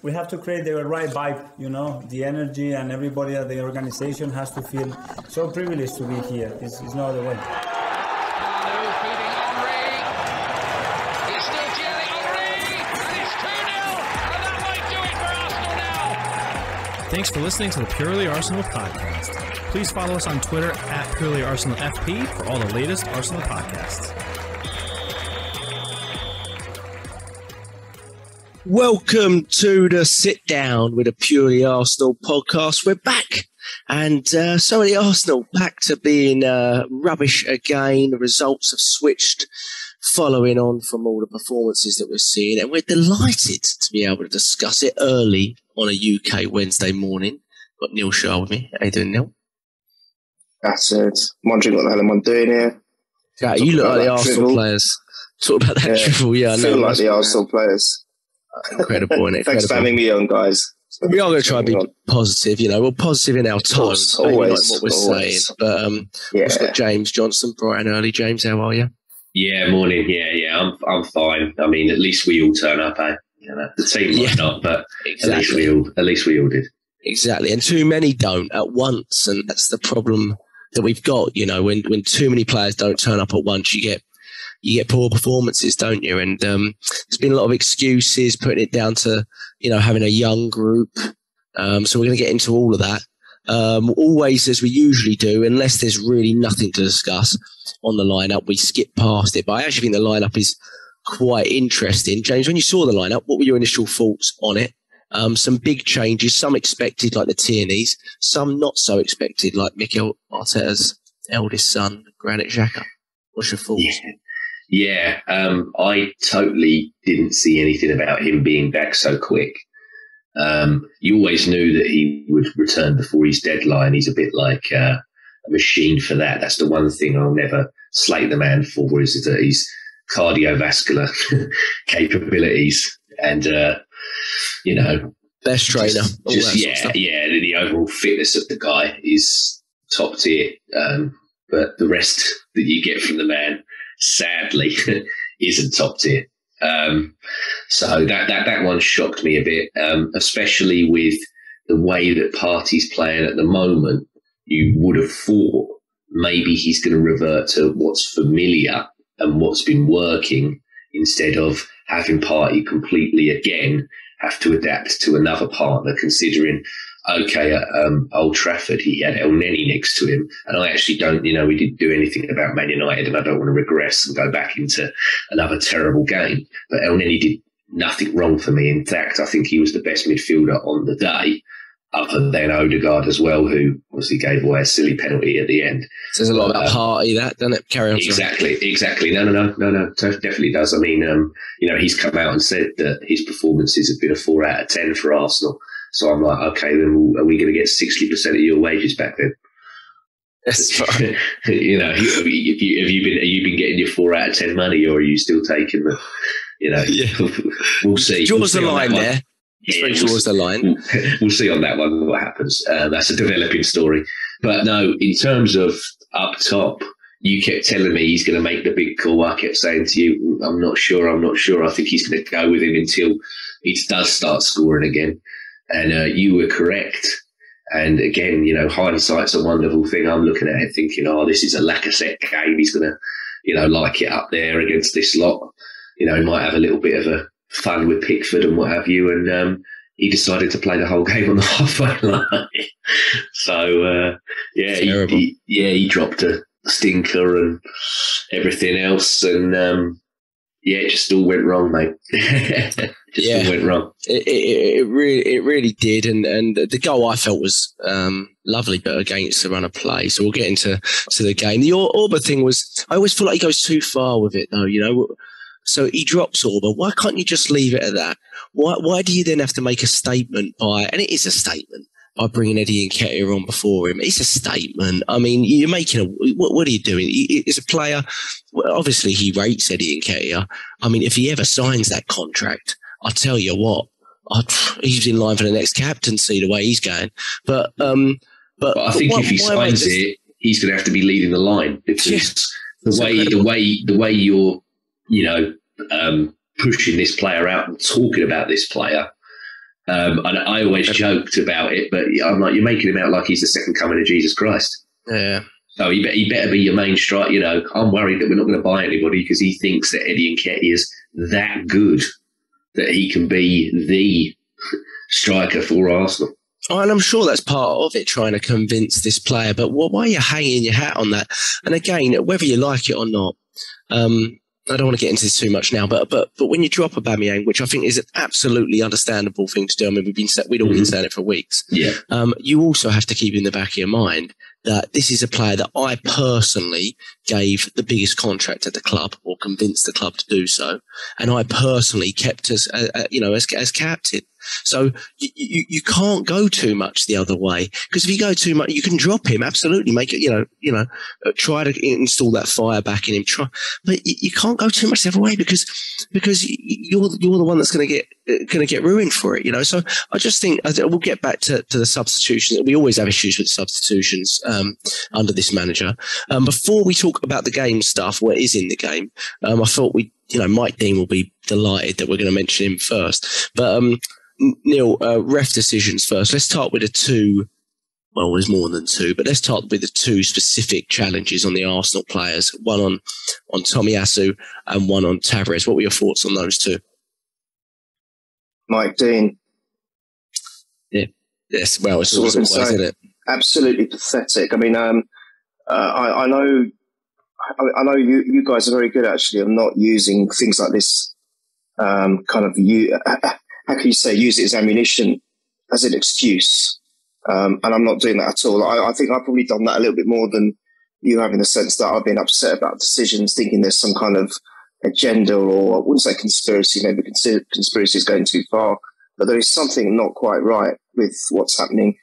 we have to create the right vibe, the energy, and everybody at the organization has to feel so privileged to be here. It's no other way. Thanks for listening to the Purely Arsenal podcast. Please follow us on Twitter at PurelyArsenalFP for all the latest Arsenal podcasts. Welcome to the Sit Down with a Purely Arsenal podcast. We're back. And so are the Arsenal, back to being rubbish again. The results have switched following on from all the performances that we're seeing. And we're delighted to be able to discuss it early on a UK Wednesday morning. Got Neil Shah with me. How you doing, Neil? That's it. Wondering what the hell am I doing here? Yeah, you look like the Arsenal players. Talk about that drivel, yeah. I feel like the Arsenal players. Incredible, isn't it? Thanks for having me on, guys. We are going to try and be positive, we're positive in our tone, always, like what we're saying. But we've got James Johnstone, bright and early. James, how are you? Yeah, morning. Yeah, I'm fine. I mean, at least we all turn up, eh? The team might not, but exactly. at least we all did. Exactly, and too many don't at once, and that's the problem that we've got. When too many players don't turn up at once, you get poor performances, don't you? And there's been a lot of excuses, putting it down to, having a young group. So we're going to get into all of that. Always, as we usually do, unless there's really nothing to discuss on the lineup, we skip past it. But I actually think the lineup is quite interesting. James, when you saw the lineup, what were your initial thoughts on it? Some big changes, some expected like the Tierney's, some not so expected like Mikel Arteta's eldest son, Granit Xhaka. What's your thoughts? Yeah, I totally didn't see anything about him being back so quick. You always knew that he would return before his deadline. He's a bit like a machine for that. That's the one thing I'll never slate the man for, is that his cardiovascular capabilities and, best trainer. The overall fitness of the guy is top tier. But the rest that you get from the man, sadly, isn't top tier. So that one shocked me a bit, especially with the way that Partey's playing at the moment. You would have thought maybe he's going to revert to what's familiar and what's been working, instead of having Partey completely again have to adapt to another partner, considering, okay, at Old Trafford, he had El Neni next to him. And I actually don't, we didn't do anything about Man United, and I don't want to regress and go back into another terrible game. But El Neni did nothing wrong for me. In fact, I think he was the best midfielder on the day, other than Odegaard as well, who obviously gave away a silly penalty at the end. Says a lot about Partey, that, doesn't it? Carry on. Exactly. No, definitely does. I mean, he's come out and said that his performances have been a 4 out of 10 for Arsenal. So I'm like, okay, then are we going to get 60% of your wages back then? That's fine. Have you been getting your 4 out of 10 money, or are you still taking the? We'll see. Draws the line there. Draws the line. We'll see on that one what happens. That's a developing story. But no, in terms of up top, you kept telling me he's going to make the big call. I kept saying to you, I'm not sure. I think he's going to go with him until he does start scoring again. And you were correct. And again, hindsight's a wonderful thing. I'm looking at it thinking, this is a Lacazette game. He's going to, like it up there against this lot. He might have a little bit of a fun with Pickford and what have you. And he decided to play the whole game on the halfway line. So, he dropped a stinker and everything else. And, it just all went wrong, mate. All went wrong. It really did, and the goal I felt was lovely, but against the run of play. So we'll get into the game. The Orba thing was, I always feel like he goes too far with it, though. So he drops Orba. Why can't you just leave it at that? Why do you then have to make a statement and it is a statement, by bringing Eddie Nketiah on before him? It's a statement. I mean, you're making what are you doing? As a player, well, obviously he rates Eddie Nketiah. I mean, if he ever signs that contract, I'll tell you what, he's in line for the next captaincy, the way he's going. But I think if he signs it, he's going to have to be leading the line, because the way you're, pushing this player out and talking about this player, And I always joked about it, but I'm like, you're making him out like he's the second coming of Jesus Christ. Yeah. So he better be your main strike. You know, I'm worried that we're not going to buy anybody because he thinks that Eddie Nketiah is that good that he can be the striker for Arsenal. Oh, and I'm sure that's part of it, trying to convince this player. But why are you hanging your hat on that? And again, whether you like it or not, I don't want to get into this too much now, but when you drop Aubameyang, which I think is an absolutely understandable thing to do, I mean, we'd all been saying it for weeks. Yeah. You also have to keep in the back of your mind that this is a player that I personally gave the biggest contract at the club, or convinced the club to do so, and I personally kept as captain. So you can't go too much the other way, because if you go too much, you can drop him. Absolutely, make it. Try to install that fire back in him. But you can't go too much the other way because you're the one that's going to get ruined for it. You know. So I just think we'll get back to the substitutions. We always have issues with substitutions under this manager. Before we talk about the game stuff, what is in the game, I thought Mike Dean will be delighted that we're going to mention him first, but. Neil, ref decisions first. Let's start with the two. Well, there's more than two, but let's start with the two specific challenges on the Arsenal players. One on Tomiyasu and one on Tavares. What were your thoughts on those two? Mike Dean. Yeah. Yes. Well, it's always, isn't it? Absolutely pathetic. I mean, I know you guys are very good actually of not using things like this. How can you say, use it as ammunition, as an excuse? And I'm not doing that at all. I think I've probably done that a little bit more than you have, in the sense that I've been upset about decisions, thinking there's some kind of agenda, or I wouldn't say conspiracy, maybe conspiracy is going too far, but there is something not quite right with what's happening.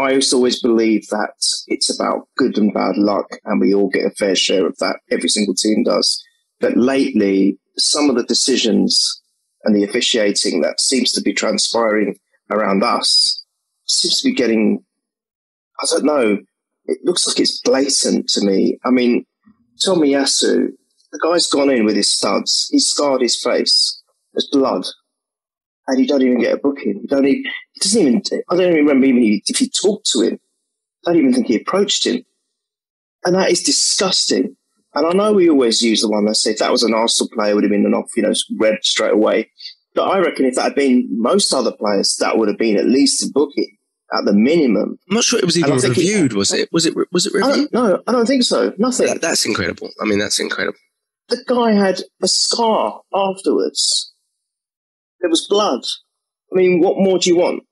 I used to always believe that it's about good and bad luck, and we all get a fair share of that. Every single team does. But lately, some of the decisions and the officiating that seems to be transpiring around us seems to be getting, I don't know, it looks like it's blatant to me. I mean, Tomiyasu, the guy's gone in with his studs. He's scarred his face. There's blood. And you don't even get a booking. I don't even remember if he talked to him. I don't even think he approached him. And that is disgusting. And I know we always use the one that said if that was an Arsenal player, it would have been an off, red straight away. But I reckon if that had been most other players, that would have been at least a booking at the minimum. I'm not sure it was even reviewed, was it? Was it reviewed? No, I don't think so. Nothing. That's incredible. I mean, that's incredible. The guy had a scar afterwards. There was blood. I mean, what more do you want?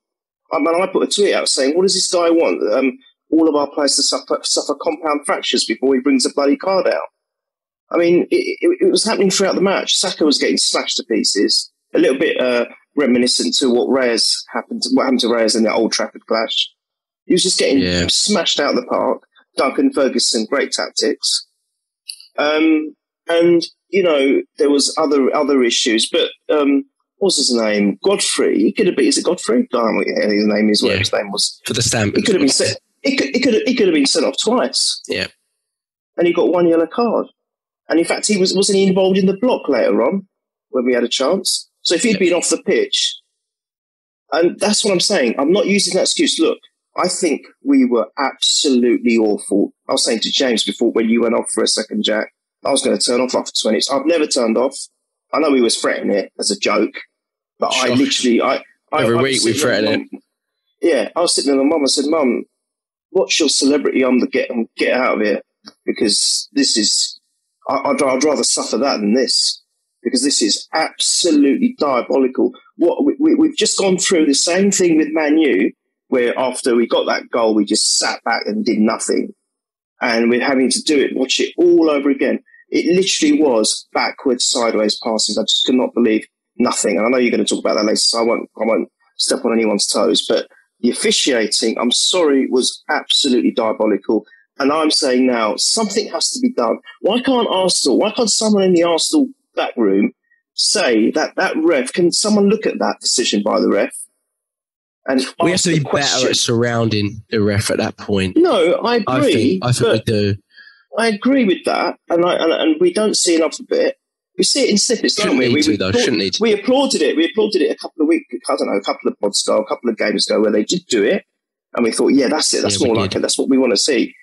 I put a tweet out saying, what does this guy want? All of our players to suffer compound fractures before he brings a bloody card out. I mean, it was happening throughout the match. Saka was getting smashed to pieces. A little bit reminiscent to what happened to Reyes in that Old Trafford clash. He was just getting smashed out of the park. Duncan Ferguson, great tactics. And there was other issues, but what's his name? Godfrey. He could have been. Is it Godfrey? I don't know what his name is. Whatever his name was. For the stamp. He could have been sent. He could have been sent off twice. Yeah. And he got one yellow card. And in fact, wasn't he involved in the block later on when we had a chance? So if he'd been off the pitch, and that's what I'm saying. I'm not using that excuse. Look, I think we were absolutely awful. I was saying to James before, when you went off for a second, Jack, I was going to turn off after 20. I've never turned off. I know we was threatening it as a joke, but Sure. Every week we threaten it. Yeah, I was sitting with my mum. I said, Mum, what's your celebrity to get out of here? Because this is, I'd rather suffer that than this, because this is absolutely diabolical. We've just gone through the same thing with Man U, where after we got that goal, we just sat back and did nothing. And we're having to watch it all over again. It literally was backwards, sideways passes. I just could not believe nothing. And I know you're going to talk about that later, so I won't step on anyone's toes. But the officiating, I'm sorry, was absolutely diabolical. And I'm saying now, something has to be done. Why can't someone in the Arsenal back room say that ref, can someone look at that decision by the ref? And we have to be better at surrounding the ref at that point. No, I agree. I think we do. I agree with that, and we don't see enough of it, We see it in snippets, don't we? We applauded it. We applauded it a couple of weeks, I don't know, a couple of pods ago, a couple of games ago, where they did do it, and we thought, yeah, that's it. That's more like it. That's what we want to see.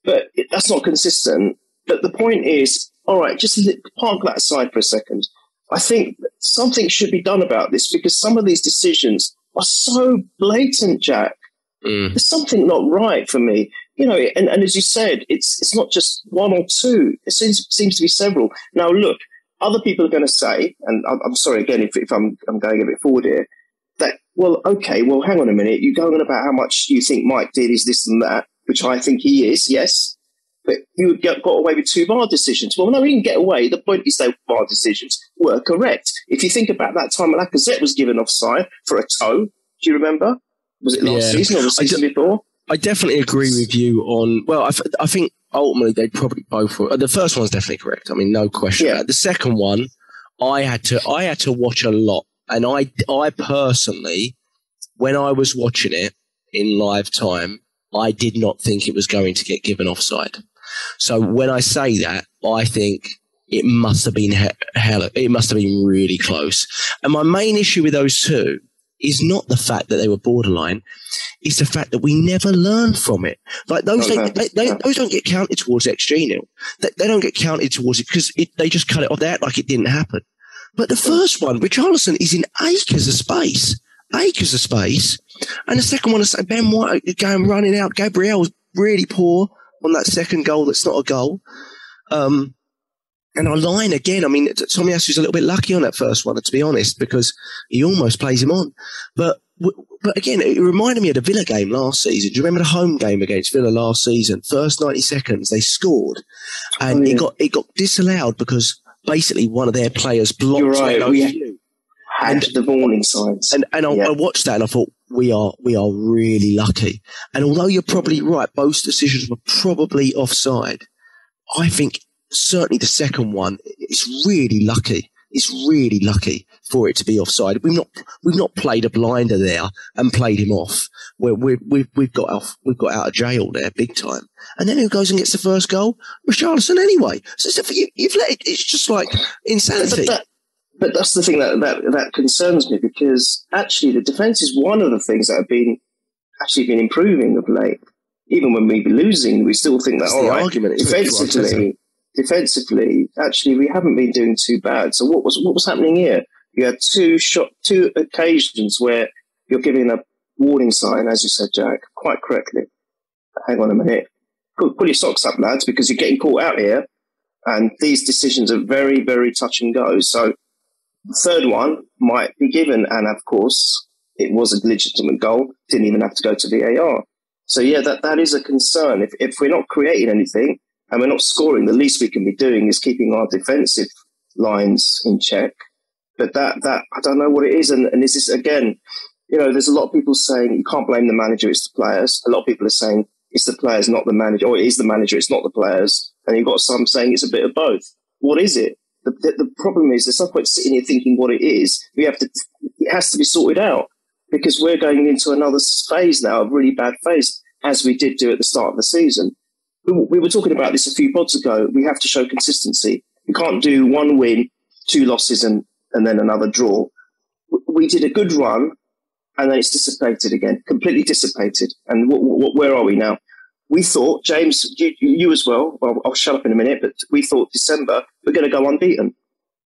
But that's not consistent. But the point is, all right, just park that aside for a second. I think something should be done about this because some of these decisions are so blatant, Jack. There's something not right for me. You know, and as you said, it's not just one or two. It seems to be several. Now, look, other people are going to say, and I'm sorry again if I'm going a bit forward here, that, well, okay, well, hang on a minute. You're going on about how much you think Mike did is this and that, which I think he is, yes. But you got away with 2 VAR decisions. Well, no, he didn't get away. The point is that VAR decisions were correct. If you think about that time Lacazette was given offside for a toe, do you remember? Was it last season or the season before? I definitely agree with you on. Well, I think ultimately they'd probably both. The first one's definitely correct. I mean, no question. Yeah. The second one, I had to watch a lot, and I personally, when I was watching it in live time, I did not think it was going to get given offside. So when I say that, I think it must have been it must have been really close. And my main issue with those two is not the fact that they were borderline, it's the fact that we never learned from it. Like those, those don't get counted towards XG nil. They don't get counted towards it because they just cut it off there like it didn't happen. But the first one, Richarlison is in acres of space, and the second one is Ben White going running out. Gabriel was really poor on that second goal. That's not a goal. And our line again, I mean, Tomiyasu's a little bit lucky on that first one, to be honest, because he almost plays him on. But again, it reminded me of the Villa game last season. Do you remember the home game against Villa last season? First 90 seconds, they scored. And it got disallowed because basically one of their players blocked. You're right. We had the warning signs. And I watched that and I thought, we are really lucky. And although you're probably right, both decisions were probably offside, I think certainly the second one is really lucky. It's really lucky for it to be offside. We've not played a blinder there and played him off. We've got out of jail there big time. And then who goes and gets the first goal? Richarlison anyway. So you've let it. It's just like insanity. But that's the thing that concerns me, because actually the defence is one of the things that have been improving of late. Even when we've been losing, we still think that, all right, defensively, actually, we haven't been doing too bad. So what was happening here? You had two occasions where you're giving a warning sign, as you said, Jack, quite correctly. Hang on a minute. Pull your socks up, lads, because you're getting caught out here. And these decisions are very, very touch and go. So the third one might be given. And of course, it was a legitimate goal. Didn't even have to go to VAR. So yeah, that is a concern. If we're not creating anything, and we're not scoring, the least we can be doing is keeping our defensive lines in check. But that I don't know what it is. And this is, again, there's a lot of people saying you can't blame the manager, it's the players. A lot of people are saying it's the players, not the manager, or it is the manager, it's not the players. And you've got some saying it's a bit of both. What is it? The problem is there's no point sitting here thinking what it is. It has to be sorted out, because we're going into another phase now, a really bad phase, as we did do at the start of the season. We were talking about this a few pods ago. We have to show consistency. We can't do 1 win, 2 losses, and then another draw. We did a good run, and then it's dissipated again, completely dissipated. And where are we now? We thought, James, you as well, I'll shut up in a minute, but we thought December, we're going to go unbeaten.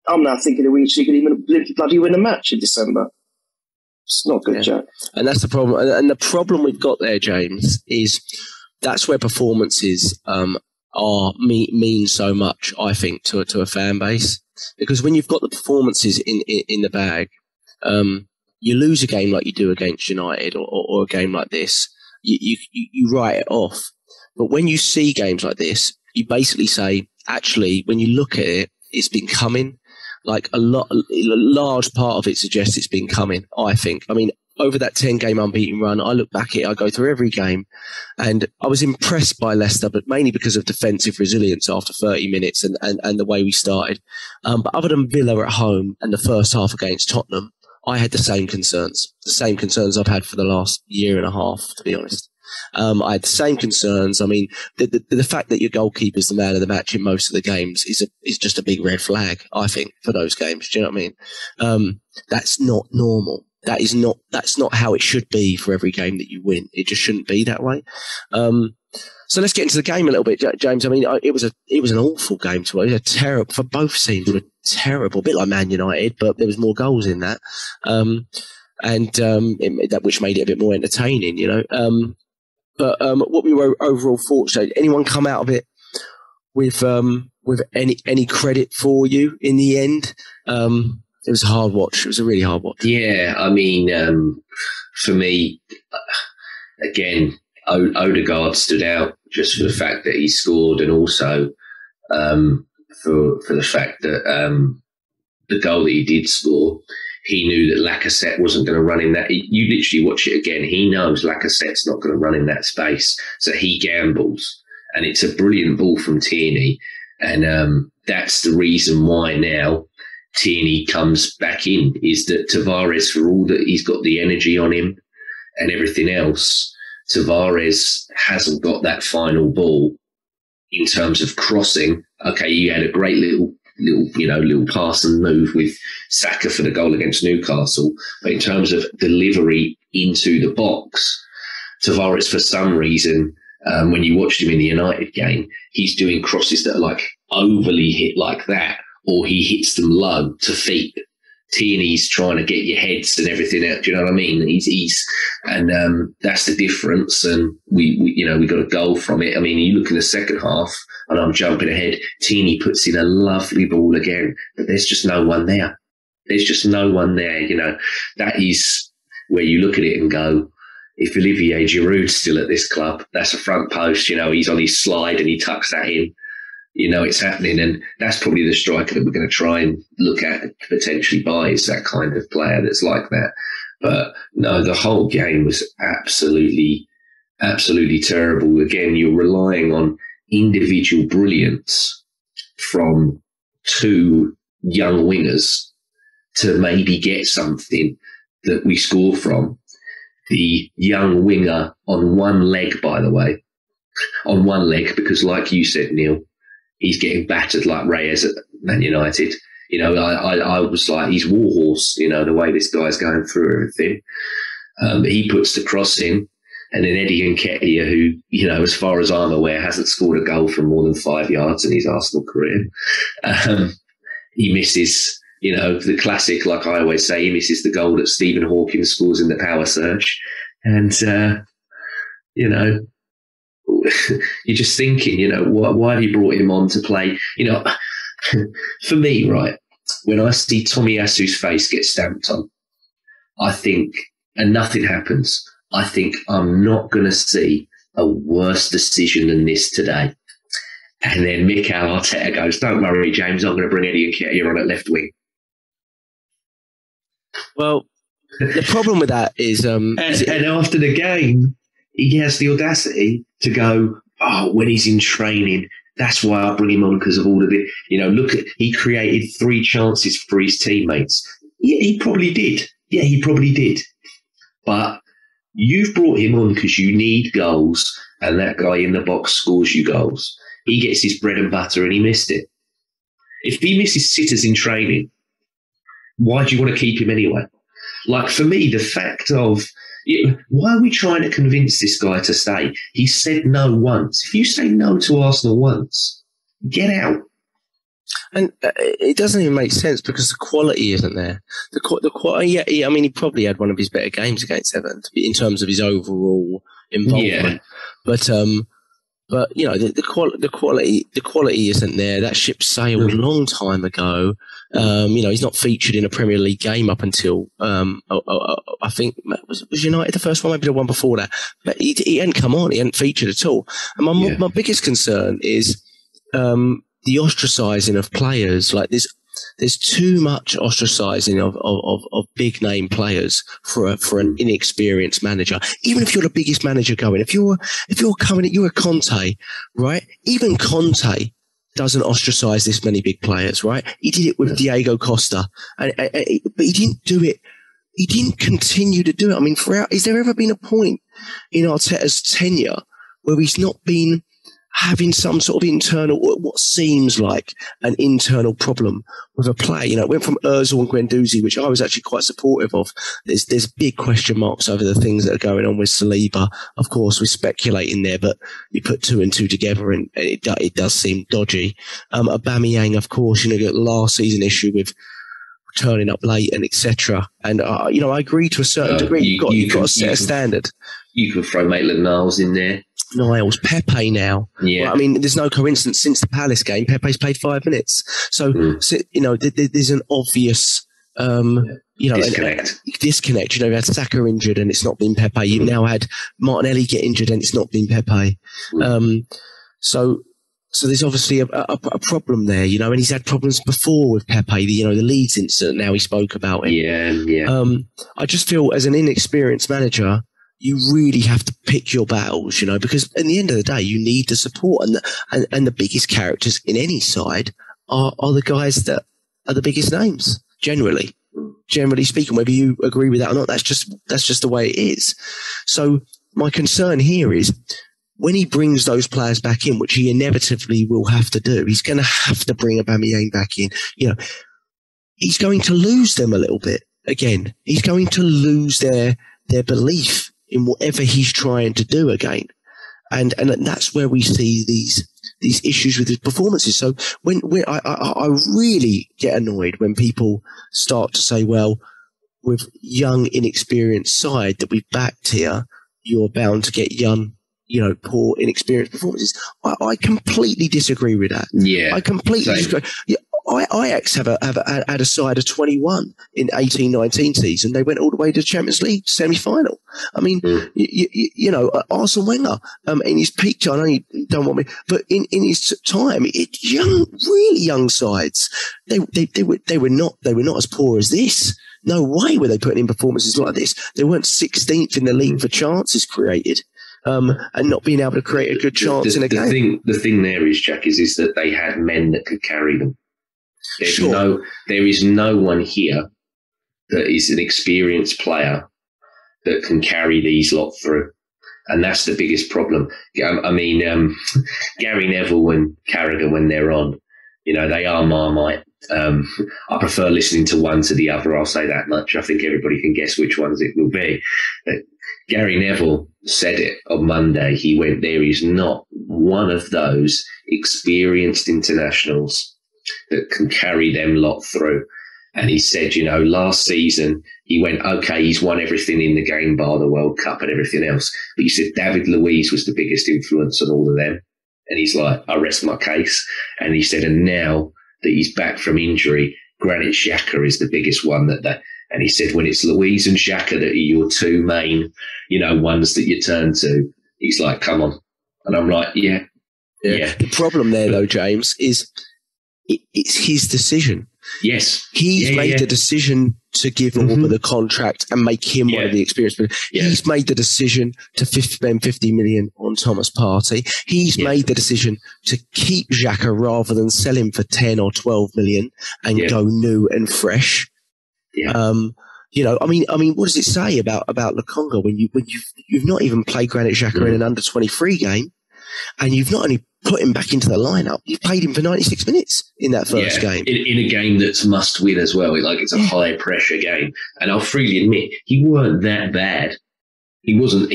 I'm now thinking that we actually could even bloody win a match in December. It's not good, Jack. And that's the problem. And the problem we've got there, James, is that's where performances mean so much, I think, to a fan base. Because when you've got the performances in the bag, you lose a game like you do against United or a game like this, you write it off. But when you see games like this, you basically say, actually, when you look at it, it's been coming. Like a large part of it suggests it's been coming, I think. I mean, over that 10-game unbeaten run, I look back at it, I go through every game, and I was impressed by Leicester, but mainly because of defensive resilience after 30 minutes and the way we started. But other than Villa at home and the first half against Tottenham, I had the same concerns I've had for the last year and a half, to be honest. I had the same concerns. I mean, the fact that your goalkeeper's the man of the match in most of the games is just a big red flag, I think, for those games. Do you know what I mean? That's not normal. That's not how it should be for every game that you win. It just shouldn't be that way. So let's get into the game a little bit, James. I mean, it was an awful game to watch. It was terrible for both teams. Were terrible, a bit like Man United, but there was more goals in that, which made it a bit more entertaining, you know. But what we were overall thoughts? So anyone come out of it with any credit for you in the end? It was a hard watch. It was a really hard watch. Yeah, I mean, for me, again, Odegaard stood out just for the fact that he scored, and also for the fact that the goal that he did score, he knew that Lacazette wasn't going to run in that. You literally watch it again. He knows Lacazette's not going to run in that space, so he gambles, and it's a brilliant ball from Tierney, and that's the reason why now Tierney comes back in, is that Tavares, for all that he's got the energy on him and everything else, Tavares hasn't got that final ball in terms of crossing. Okay, you had a great little pass and move with Saka for the goal against Newcastle, but in terms of delivery into the box, Tavares, for some reason, when you watched him in the United game, he's doing crosses that are like overly hit like that, or he hits them low to feet. Tierney's trying to get your heads and everything out. Do you know what I mean? And that's the difference. And we got a goal from it. I mean, you look in the second half, and I'm jumping ahead. Tierney puts in a lovely ball again, but there's just no one there. There's just no one there. You know, that is where you look at it and go, if Olivier Giroud's still at this club, that's a front post. You know, he's on his slide and he tucks that in. You know, it's happening, and that's probably the striker that we're going to try and look at potentially buy, is that kind of player that's like that. But no, the whole game was absolutely terrible. Again, you're relying on individual brilliance from two young wingers to maybe get something that we score from. The young winger on one leg, by the way, because like you said, Neil, he's getting battered like Reyes at Man United. You know, I was like, he's warhorse, you know, the way this guy's going through everything. He puts the cross in, and then Eddie Nketiah, who, you know, as far as I'm aware, hasn't scored a goal from more than 5 yards in his Arsenal career. He misses, you know, the classic, like I always say, he misses the goal that Stephen Hawking scores in the power surge. And, you know, you're just thinking, you know, why have you brought him on to play? You know, for me, right, when I see Tomiyasu's face get stamped on, I think, and nothing happens, I think I'm not going to see a worse decision than this today. And then Mikel Arteta goes, don't worry, James, I'm going to bring Eddie Nketiah on at left wing. Well, the problem with that is... and after the game, he has the audacity to go, oh, when he's in training, that's why I bring him on, because of all of it. You know, look, he created 3 chances for his teammates. Yeah, he probably did. But you've brought him on because you need goals, and that guy in the box scores you goals. He gets his bread and butter, and he missed it. If he misses sitters in training, why do you want to keep him anyway? Like, for me, the fact of, why are we trying to convince this guy to stay? He said no once. If you say no to Arsenal once, get out. And it doesn't even make sense because the quality isn't there. The quality, yeah, I mean, he probably had one of his better games against Everton in terms of his overall involvement. Yeah. But you know, the quality isn't there. That ship sailed a long time ago. You know, he's not featured in a Premier League game up until I think was United the first one, maybe the one before that. But he hadn't come on. He hadn't featured at all. And my biggest concern is the ostracising of players. Like there's too much ostracizing of big name players for an inexperienced manager. Even if you're the biggest manager going, if you're coming, you're a Conte, right? Even Conte doesn't ostracize this many big players, right? He did it with Diego Costa, but he didn't do it. He didn't continue to do it. I mean, has there ever been a point in Arteta's tenure where he's not been having some sort of internal, what seems like an internal problem with a player. You know, it went from Ozil and Guendouzi, which I was actually quite supportive of. There's big question marks over the things that are going on with Saliba. Of course, we're speculating there, but you put two and two together and it does seem dodgy. Aubameyang, of course, you know, got the last season issue with turning up late and etc. And, you know, I agree to a certain degree. You've got to set a standard. You can throw Maitland-Niles in there. Niles, Pepe now. Yeah. Well, I mean, there's no coincidence since the Palace game, Pepe's played 5 minutes. So you know, there's an obvious, you know, disconnect. You know, you had Saka injured and it's not been Pepe. You've now had Martinelli get injured and it's not been Pepe. So there's obviously a problem there, you know, and he's had problems before with Pepe, you know, the Leeds incident, now he spoke about it. Yeah. I just feel as an inexperienced manager, you really have to pick your battles, you know, because at the end of the day, you need the support, and the biggest characters in any side are the guys that are the biggest names, generally speaking, whether you agree with that or not. That's just the way it is. So my concern here is when he brings those players back in, which he inevitably will have to do, he's going to have to bring Aubameyang back in. You know, he's going to lose them a little bit again. He's going to lose their belief in whatever he's trying to do again. And that's where we see these issues with his performances. So when I really get annoyed when people start to say, well, with young, inexperienced side that we've backed here, you're bound to get young, you know, poor, inexperienced performances. I completely disagree with that. Yeah. I completely disagree. Yeah, Ajax have had a side of 21 in 18-19 season. They went all the way to the Champions League semi-final. I mean, you know, Arsene Wenger, in his peak time, I know you don't want me, but in his time, really young sides, they were not as poor as this. No way were they putting in performances like this. They weren't 16th in the league for chances created. And not being able to create a good chance in a game. The thing there is, Jack, is that they had men that could carry them. There is no one here that is an experienced player that can carry these lot through. And that's the biggest problem. I mean, Gary Neville and Carragher, when they're on, you know, they are Marmite. I prefer listening to one to the other. I'll say that much. I think everybody can guess which ones it will be. But Gary Neville said it on Monday. He went, there is not one of those experienced internationals that can carry them lot through. And he said, you know, last season, he went, okay, he's won everything in the game bar the World Cup and everything else. But he said David Luiz was the biggest influence on all of them. And he's like, I rest my case. And he said, and now that he's back from injury, Granit Xhaka is the biggest one and he said, when it's Luiz and Xhaka that are your two main, you know, ones that you turn to, he's like, come on. And I'm like, yeah. The problem there, though, James, is it's his decision. Yes. He's made the decision to give Orba the contract and make him one of the experienced players. He's made the decision to spend 50 million on Thomas Partey. He's made the decision to keep Xhaka rather than sell him for 10 or 12 million and go new and fresh. Yeah. You know, I mean, what does it say about Lokonga when you've not even played Granit Xhaka in an under 23 game, and you've not only put him back into the lineup, you've played him for 96 minutes in that first game. In a game that's must win as well. Like, it's a high pressure game. And I'll freely admit, he weren't that bad. He wasn't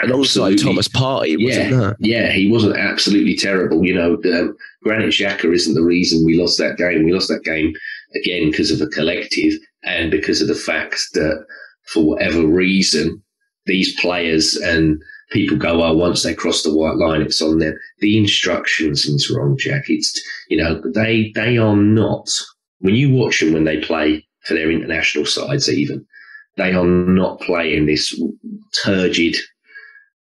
alongside Thomas Partey, wasn't he wasn't absolutely terrible. You know, Granit Xhaka isn't the reason we lost that game. We lost that game again because of a collective and because of the fact that for whatever reason, these players and people go, oh, once they cross the white line, it's on them. The instructions is wrong, Jack. It's, you know, they are not, when you watch them when they play for their international sides even, they are not playing this turgid,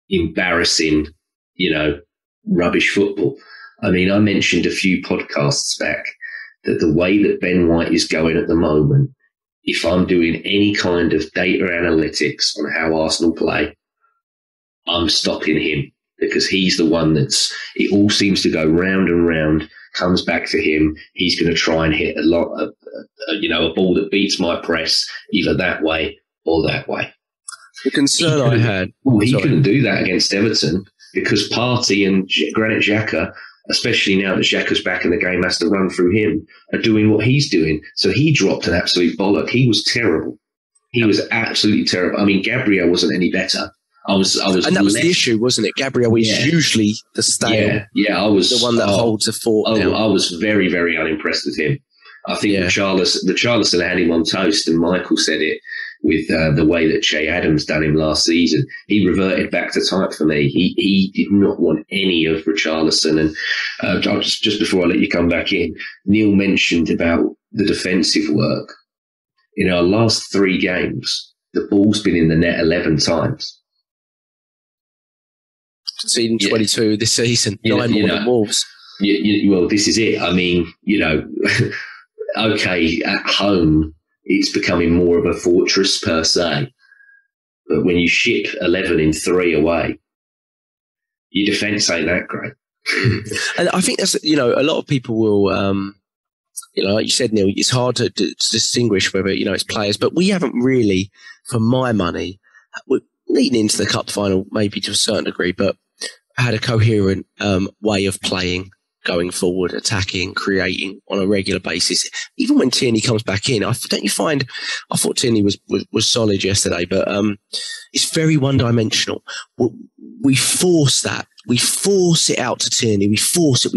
embarrassing, you know, rubbish football. I mean, I mentioned a few podcasts back that the way that Ben White is going at the moment, if I'm doing any kind of data analytics on how Arsenal play, I'm stopping him because he's the one it all seems to go round and round, comes back to him. He's going to try and hit a ball that beats my press either that way or that way. The concern I had... Well, he couldn't do that against Everton because Partey and Granit Xhaka, especially now that Xhaka's back in the game, has to run through him, are doing what he's doing. So he dropped an absolute bollock. He was terrible. He was absolutely terrible. I mean, Gabriel wasn't any better. And that was the issue, wasn't it? Gabriel is usually the stale. I was the one that holds a fort. I was very, very unimpressed with him. I think the Richarlison had him on toast, and Michael said it with the way that Che Adams done him last season. He reverted back to type for me. He did not want any of Richarlison. And just before I let you come back in, Neil mentioned about the defensive work. In our last 3 games, the ball's been in the net 11 times. Seen 22 this season, 9 more than Wolves. Well, this is it. I mean, okay, at home, it's becoming more of a fortress per se. But when you ship 11 in 3 away, your defence ain't that great. And I think that's, a lot of people will, like you said, Neil, it's hard to distinguish whether, it's players, but we haven't really, for my money, we're leading into the cup final, maybe to a certain degree, but had a coherent way of playing, going forward, attacking, creating on a regular basis. Even when Tierney comes back in, I thought Tierney was solid yesterday, but it's very one-dimensional. We force that. We force it out to Tierney. We force it.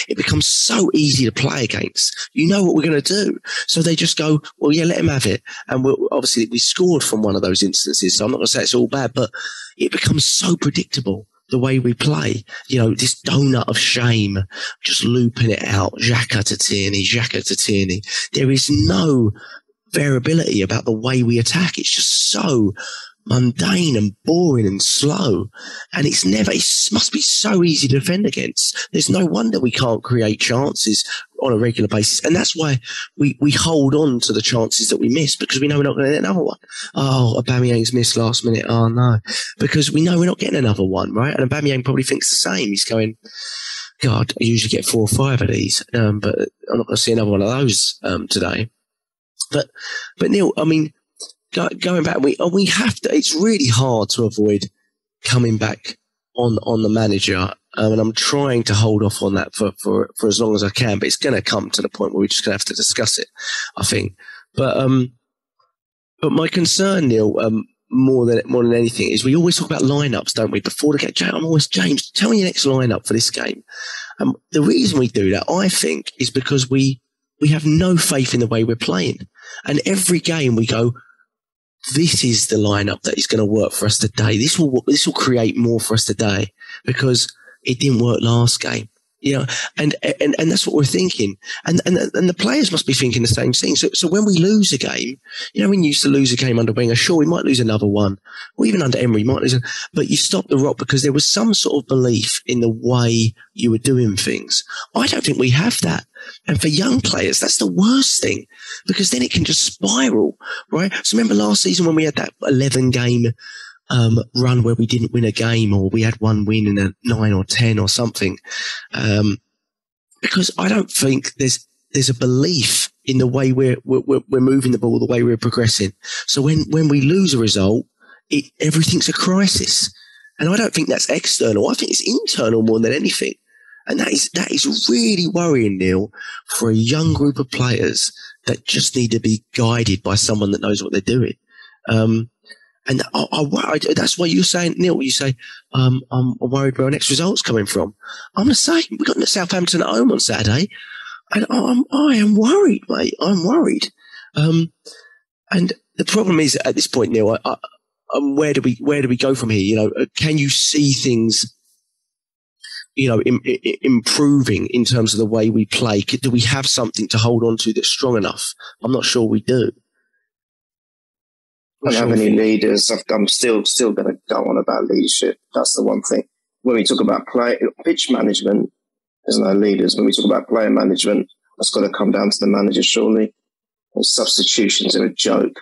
It becomes so easy to play against. You know what we're going to do. So they just go, well, yeah, let him have it. And obviously we scored from one of those instances, so I'm not going to say it's all bad, but it becomes so predictable. The way we play, this donut of shame, just looping it out, Xhaka to Tierney. There is no variability about the way we attack. It's just so mundane and boring and slow. And it must be so easy to defend against. There's no wonder we can't create chances on a regular basis. And that's why we hold on to the chances that we miss, because we know we're not going to get another one. Oh, Aubameyang's missed last minute. Oh, no. Because we know we're not getting another one, right? And Aubameyang probably thinks the same. He's going, God, I usually get 4 or 5 of these, but I'm not going to see another one of those today. But Neil, I mean, going back, we have to. It's really hard to avoid coming back on the manager, and I'm trying to hold off on that for as long as I can. But it's going to come to the point where we're just going to have to discuss it, I think. But my concern, Neil, more than anything, is we always talk about lineups, don't we? Before the game, I'm always, James, tell me your next lineup for this game. The reason we do that, I think, is because we have no faith in the way we're playing, and every game we go, this is the lineup that is going to work for us today. This will create more for us today because it didn't work last game, and that's what we're thinking. And the players must be thinking the same thing. So when we lose a game, when you used to lose a game under Wenger, sure, we might lose another one, or even under Emery, might lose, but you stop the rot because there was some sort of belief in the way you were doing things. I don't think we have that. And for young players, that's the worst thing, because then it can just spiral, right? So remember last season when we had that 11-game run where we didn't win a game, or we had one win in a 9 or 10 or something, because I don't think there's a belief in the way we're moving the ball, the way we're progressing. So when we lose a result, everything's a crisis, and I don't think that's external. I think it's internal more than anything. And that is really worrying, Neil, for a young group of players that just need to be guided by someone that knows what they're doing. And that's why you're saying, Neil, you say, I'm worried where our next result's coming from. I'm the same. We got Southampton at home on Saturday, and I am worried, mate. I'm worried. And the problem is at this point, Neil, where do we go from here? Can you see things improving in terms of the way we play? Do we have something to hold on to that's strong enough? I'm not sure we do. I don't have any leaders. I'm still going to go on about leadership. That's the one thing. When we talk about pitch management, there's no leaders. When we talk about player management, that's got to come down to the manager, surely. And substitutions are a joke.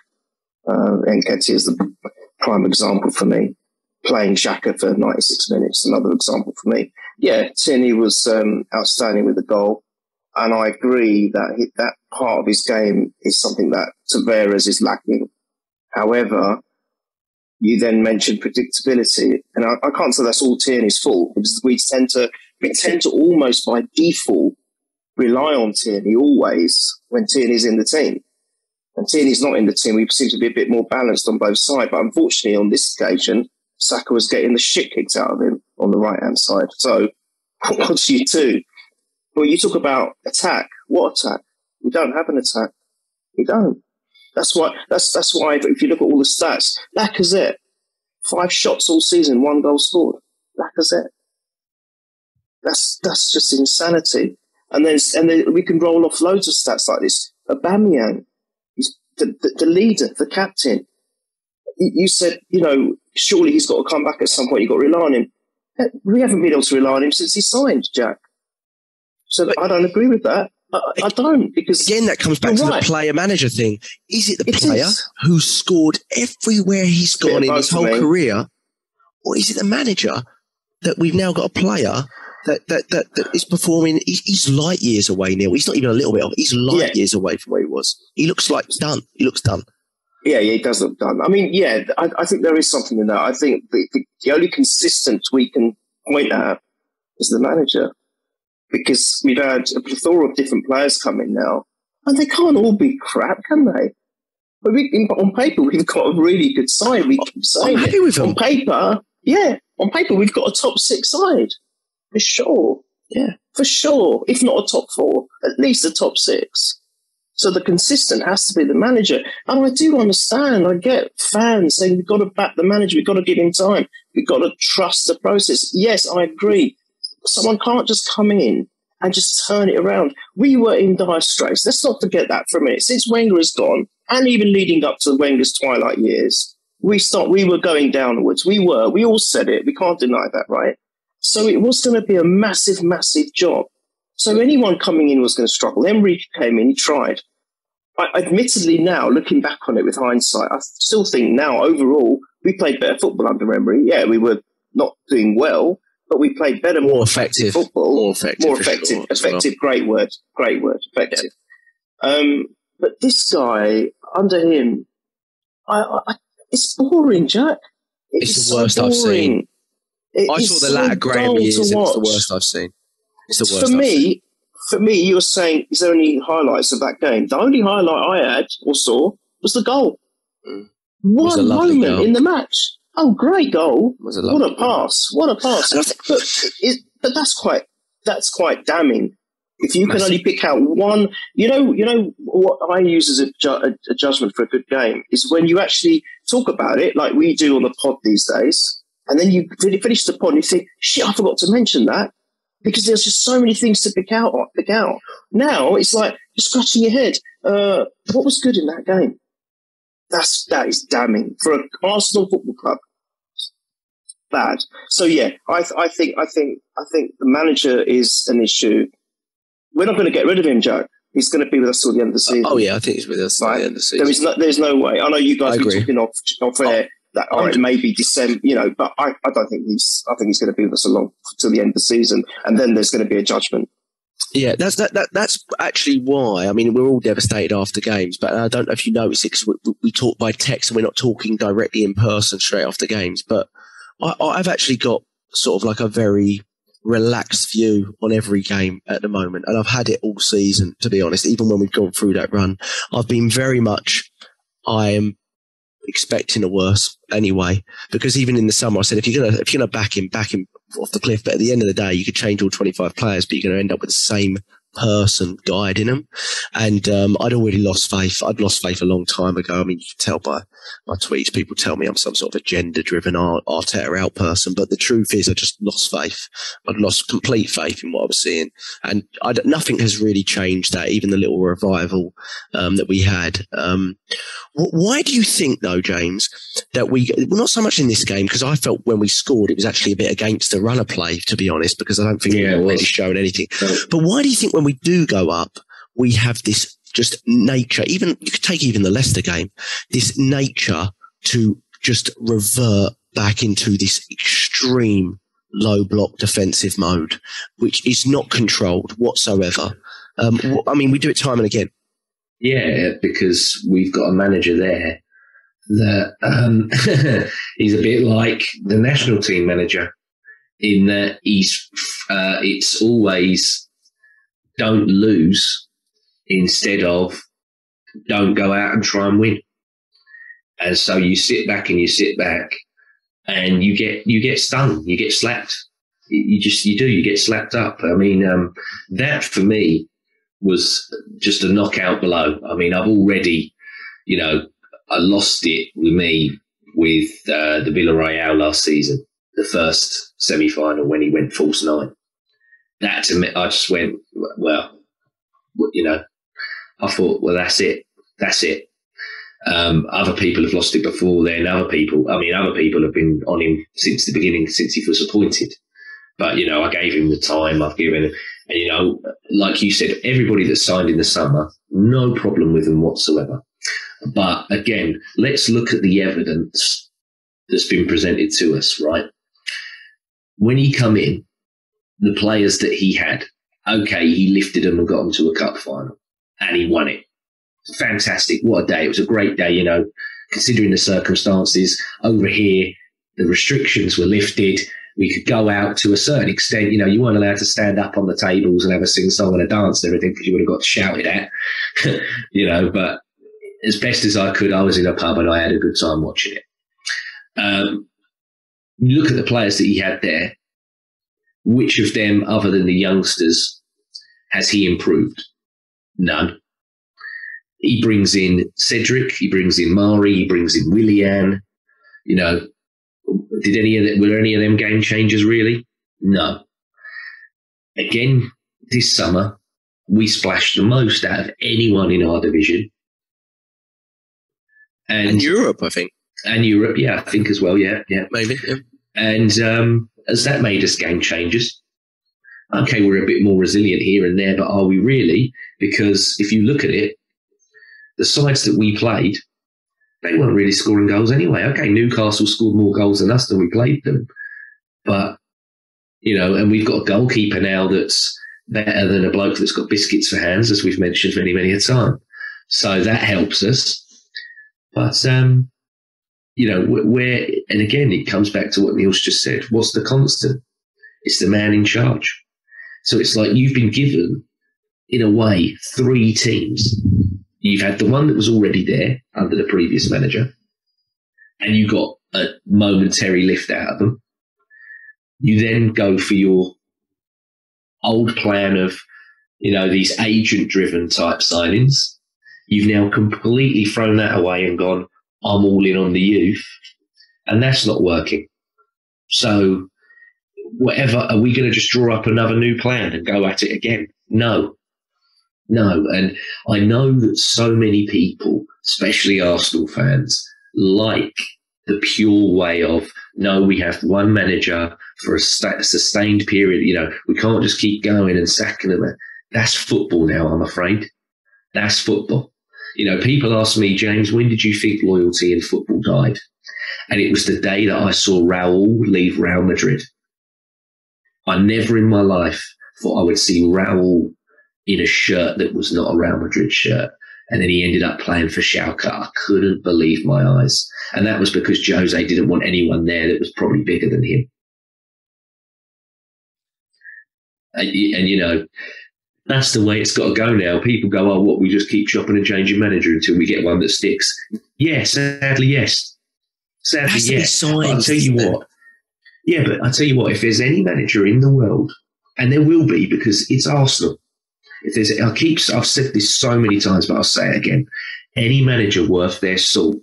Nketiah is the prime example for me. Playing Xhaka for 96 minutes, another example for me. Yeah, Tierney was outstanding with the goal, and I agree that that part of his game is something that Tavares is lacking. However, you then mentioned predictability, and I can't say that's all Tierney's fault, because we tend to almost by default rely on Tierney always when Tierney's in the team. And Tierney's not in the team. We seem to be a bit more balanced on both sides. But unfortunately, on this occasion, Saka was getting the shit kicked out of him on the right-hand side. So what do you do? Well, you talk about attack. What attack? We don't have an attack. We don't. That's why if you look at all the stats, Lacazette, 5 shots all season, 1 goal scored. Lacazette. That's just insanity. And then we can roll off loads of stats like this. Aubameyang, he's the leader, the captain. You said, surely he's got to come back at some point. You've got to rely on him. We haven't been able to rely on him since he signed, Jack. So I don't agree with that. I don't, because... Again, that comes back to the player-manager thing. Is it the player who scored everywhere he's gone in his whole career, or is it the manager that we've now got a player that is performing? He's light years away, Neil. He's not even a little bit off. He's light years away from where he was. He looks like done. He looks done. Yeah, he does look done. I mean, I think there is something in that. I think the only consistent we can point at is the manager, because we've had a plethora of different players come in now, and they can't all be crap, can they? But on paper, we've got a really good side. We keep saying I'm happy with them. On paper, we've got a top 6 side. For sure. Yeah, for sure. If not a top 4, at least a top 6. So the consistent has to be the manager. And I do understand. I get fans saying we've got to back the manager. We've got to give him time. We've got to trust the process. Yes, I agree. Someone can't just come in and just turn it around. We were in dire straits. Let's not forget that for a minute. Since Wenger is gone, and even leading up to Wenger's twilight years, we were going downwards. We all said it. We can't deny that, right? So it was going to be a massive, massive job. So anyone coming in was going to struggle. Emery came in, he tried. Admittedly now, looking back on it with hindsight, I still think now, overall, we played better football under Emery. Yeah, we were not doing well, but we played better, more effective football. More effective. Sure, effective, well. Great word, effective. Yeah. But this guy, under him, it's boring, Jack. It's the worst I've seen. I saw the latter Graham years, and it's the worst I've seen. It's the worst For me, you were saying, is there any highlights of that game? The only highlight I had or saw was the goal. One moment in the match. Oh, great goal. What a pass. What a pass. But that's quite damning. If you can only pick out one, you know what I use as a judgment for a good game is when you actually talk about it like we do on the pod these days, and then you finish the pod and you think, shit, I forgot to mention that, because there's just so many things to pick out. Now it's like you're scratching your head. What was good in that game? That is damning for an Arsenal Football Club. Bad. So yeah, I think the manager is an issue. We're not going to get rid of him, Jack. He's going to be with us till the end of the season. Oh yeah, I think he's with us till the end of the season. There's no way. I know you guys are talking off air that it may be December, but I don't think I think he's going to be with us along till the end of the season, and then there's going to be a judgment. Yeah, that's actually why. I mean, we're all devastated after games, but I don't know if you notice it, because we talk by text and we're not talking directly in person straight after games. But I've actually got sort of like a very relaxed view on every game at the moment, and I've had it all season, to be honest. Even when we've gone through that run, I've been very much, I am expecting the worst anyway, because even in the summer I said, if you're gonna back him off the cliff, but at the end of the day you could change all 25 players, but you're going to end up with the same person guiding them. And I'd already lost faith. I'd lost faith a long time ago. I mean, you can tell by my tweets, people tell me I'm some sort of agenda-driven Arteta out person, but the truth is I just lost faith. I'd lost complete faith in what I was seeing, and nothing has really changed that, even the little revival that we had. Why do you think, though, James, that not so much in this game, because I felt when we scored it was actually a bit against the runner play, to be honest, because I don't think we were really showing anything. But why do you think when we do go up, we have this just nature, even you could take even the Leicester game, this nature to just revert back into this extreme low block defensive mode, which is not controlled whatsoever? I mean, we do it time and again. Yeah, because we've got a manager there that he's a bit like the national team manager in that it's always don't lose instead of don't go out and try and win. And so you sit back and you get stung, you get slapped. You get slapped up. I mean, that for me was just a knockout blow. I mean, I've already, I lost it with the Villarreal last season, the first semi-final when he went false nine. That to me, I just went, well, I thought, well, that's it. Other people have lost it before then. Other people have been on him since the beginning, since he was appointed. But, I gave him the time I've given him. And, like you said, everybody that signed in the summer, no problem with them whatsoever. But again, let's look at the evidence that's been presented to us, right? When he come in, the players that he had, okay, he lifted them and got them to a cup final and he won it. Fantastic. What a day. It was a great day, considering the circumstances. Over here, the restrictions were lifted. We could go out to a certain extent. You weren't allowed to stand up on the tables and have a sing-song and a dance and everything because you would have got shouted at, but as best as I could, I was in a pub and I had a good time watching it. You look at the players that he had there. Which of them, other than the youngsters, has he improved? None. He brings in Cedric, he brings in Mari, he brings in Willian. Were any of them game changers really? No. Again, this summer, we splashed the most out of anyone in our division. And Europe, I think. And Europe, yeah, I think as well, yeah. Maybe, yeah. And has that made us game changers? Okay, we're a bit more resilient here and there, but are we really? Because if you look at it, the sides that we played, they weren't really scoring goals anyway. Okay, Newcastle scored more goals than us than we played them. But, and we've got a goalkeeper now that's better than a bloke that's got biscuits for hands, as we've mentioned many, many a time. So that helps us. But, and again, it comes back to what Neil's just said. What's the constant? It's the man in charge. So it's like you've been given, in a way, 3 teams. You've had the one that was already there under the previous manager, and you got a momentary lift out of them. You then go for your old plan of, these agent-driven type signings. You've now completely thrown that away and gone, I'm all in on the youth, and that's not working. So whatever, are we going to just draw up another new plan and go at it again? No. And I know that so many people, especially Arsenal fans, like the pure way of, no, we have one manager for a sustained period. We can't just keep going and sacking them. That's football now, I'm afraid. That's football. People ask me, James, when did you think loyalty in football died? And it was the day that I saw Raul leave Real Madrid. I never in my life thought I would see Raul in a shirt that was not a Real Madrid shirt. And then he ended up playing for Schalke. I couldn't believe my eyes. And that was because Jose didn't want anyone there that was probably bigger than him. And that's the way it's got to go now. People go, oh, what, we just keep chopping and changing manager until we get one that sticks? Yeah, sadly, yes. Sadly, yes. But I'll tell you what. Yeah, but I'll tell you what, if there's any manager in the world, and there will be because it's Arsenal, I've said this so many times, but I'll say it again. Any manager worth their salt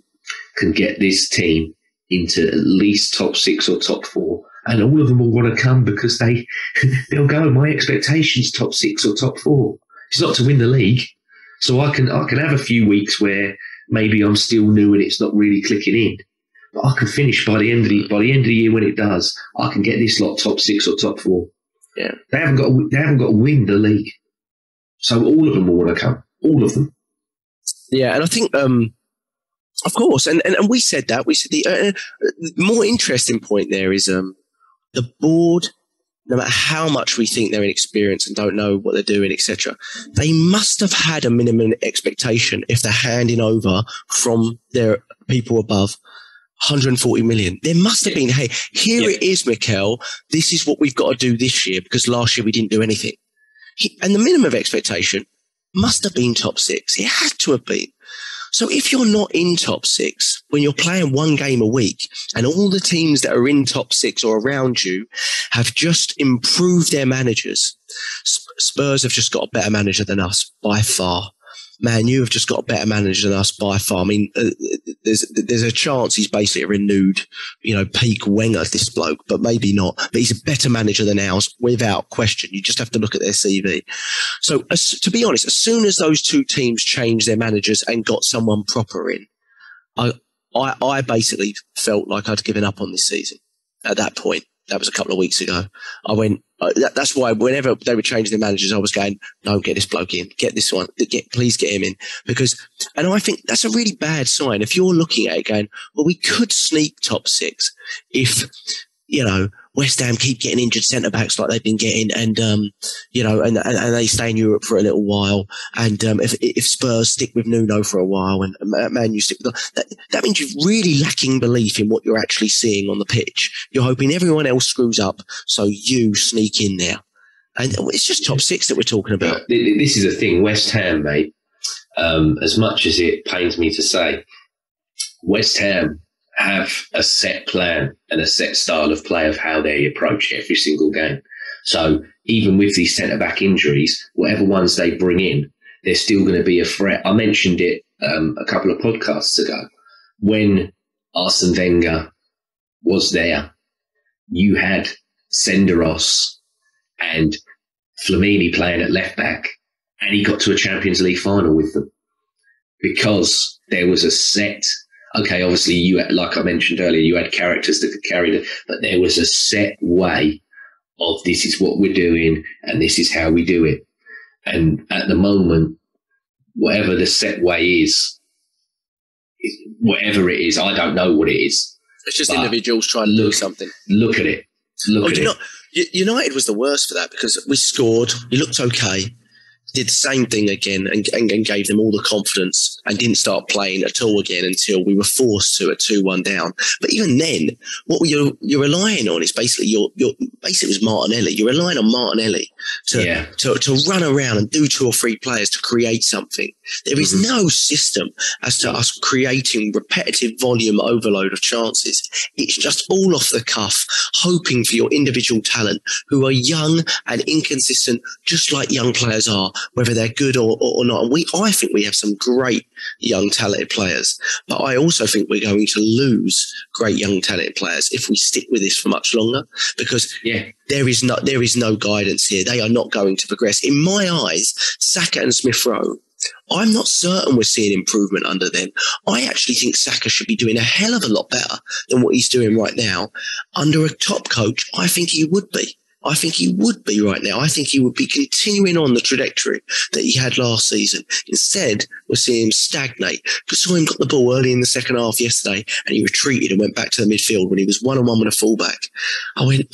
can get this team into at least top 6 or top 4. And all of them will want to come because they'll go, my expectations top 6 or top 4. It's not to win the league. So I can have a few weeks where maybe I'm still new and it's not really clicking in. But I can finish by the end of the year when it does. I can get this lot top 6 or top 4. Yeah. They haven't got to win the league. So all of them will want to come. All of them. Yeah, and I think, of course, and we said that. We said the more interesting point there is the board no matter how much we think they're inexperienced and don't know what they're doing, etc., they must have had a minimum expectation if they're handing over from their people above 140 million. There must have been, hey, here it is, Mikel. This is what we've got to do this year because last year we didn't do anything. And the minimum of expectation must have been top 6. It had to have been. So if you're not in top 6, when you're playing one game a week and all the teams that are in top 6 or around you have just improved their managers, Spurs have just got a better manager than us by far. Man, you have just got a better manager than us by far. I mean, there's a chance he's basically a renewed, peak Wenger, this bloke, but maybe not. But he's a better manager than ours, without question. You just have to look at their CV. So, to be honest, as soon as those two teams changed their managers and got someone proper in, I basically felt like I'd given up on this season at that point. That was a couple of weeks ago. I went, that's why whenever they were changing their managers, I was going, no, get this bloke in, get this one, please get him in. And I think that's a really bad sign. If you're looking at it going, well, we could sneak top 6 if, West Ham keep getting injured centre-backs like they've been getting and they stay in Europe for a little while. And if Spurs stick with Nuno for a while and Man U stick with that means you're really lacking belief in what you're actually seeing on the pitch. You're hoping everyone else screws up so you sneak in there. And it's just top 6 that we're talking about. This is the thing. West Ham, mate, as much as it pains me to say, West Ham have a set plan and a set style of play of how they approach every single game. So even with these centre-back injuries, whatever ones they bring in, they're still going to be a threat. I mentioned it a couple of podcasts ago. When Arsene Wenger was there, you had Senderos and Flamini playing at left-back, and he got to a Champions League final with them because there was a set... Okay, obviously, you had, like I mentioned earlier, you had characters that could carry it, but there was a set way of this is what we're doing and this is how we do it. And at the moment, whatever the set way is, whatever it is, I don't know what it is. It's just individuals trying to do something. Look at it. Look at it. United was the worst for that because we scored, we looked okay, did the same thing again and gave them all the confidence and didn't start playing at all again until we were forced to a 2-1 down. But even then, what you're relying on is basically basically it was Martinelli. You're relying on Martinelli to run around and do 2 or 3 players to create something. There is no system as to us creating repetitive volume overload of chances. It's just all off the cuff, hoping for your individual talent who are young and inconsistent, just like young players are, whether they're good or not. And I think we have some great young talented players, but I also think we're going to lose great young talented players if we stick with this for much longer because there is no guidance here. They are not going to progress. In my eyes, Saka and Smith-Rowe, I'm not certain we're seeing improvement under them. I actually think Saka should be doing a hell of a lot better than what he's doing right now. Under a top coach, I think he would be. I think he would be right now. I think he would be continuing on the trajectory that he had last season. Instead, we're seeing him stagnate. I saw him got the ball early in the second half yesterday and he retreated and went back to the midfield when he was 1-on-1 with a fullback. I went,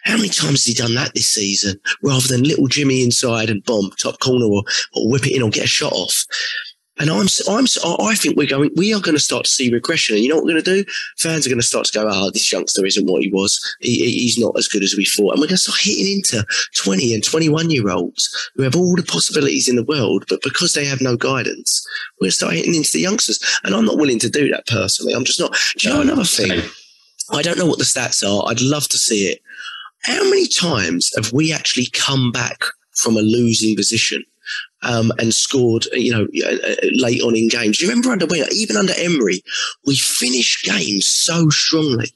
how many times has he done that this season rather than little Jimmy inside and bomb, top corner or whip it in or get a shot off? And I think we are going to start to see regression. And you know what we're going to do? Fans are going to start to go, this youngster isn't what he was. He's not as good as we thought. And we're going to start hitting into 20 and 21-year-olds who have all the possibilities in the world, but because they have no guidance, we're going to start hitting into the youngsters. And I'm not willing to do that personally. I'm just not. Do you know another thing? I don't know what the stats are. I'd love to see it. How many times have we actually come back from a losing position and scored, late on in games? Do you remember under Wenger, even under Emery, we finished games so strongly.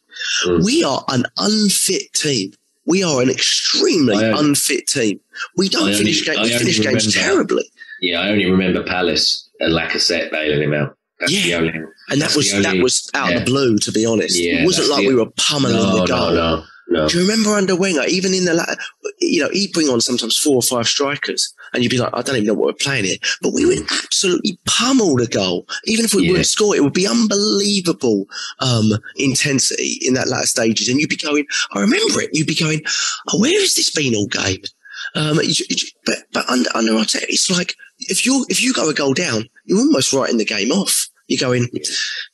We are an unfit team. We are an extremely unfit team. We don't finish games. We finish games terribly. Yeah, I only remember Palace and Lacazette bailing him out. That's the only, and that was out of the blue, to be honest. Yeah, it wasn't like we were pummeling the goal. No. Do you remember under Wenger, even in the he'd bring on sometimes 4 or 5 strikers, and you'd be like, I don't even know what we're playing here. But we would absolutely pummel the goal. Even if we wouldn't score, it would be unbelievable intensity in that latter stages. And you'd be going, I remember it. You'd be going, oh, where has this been all game? But under Arteta, it's like if you go a goal down, you're almost writing the game off. You're going,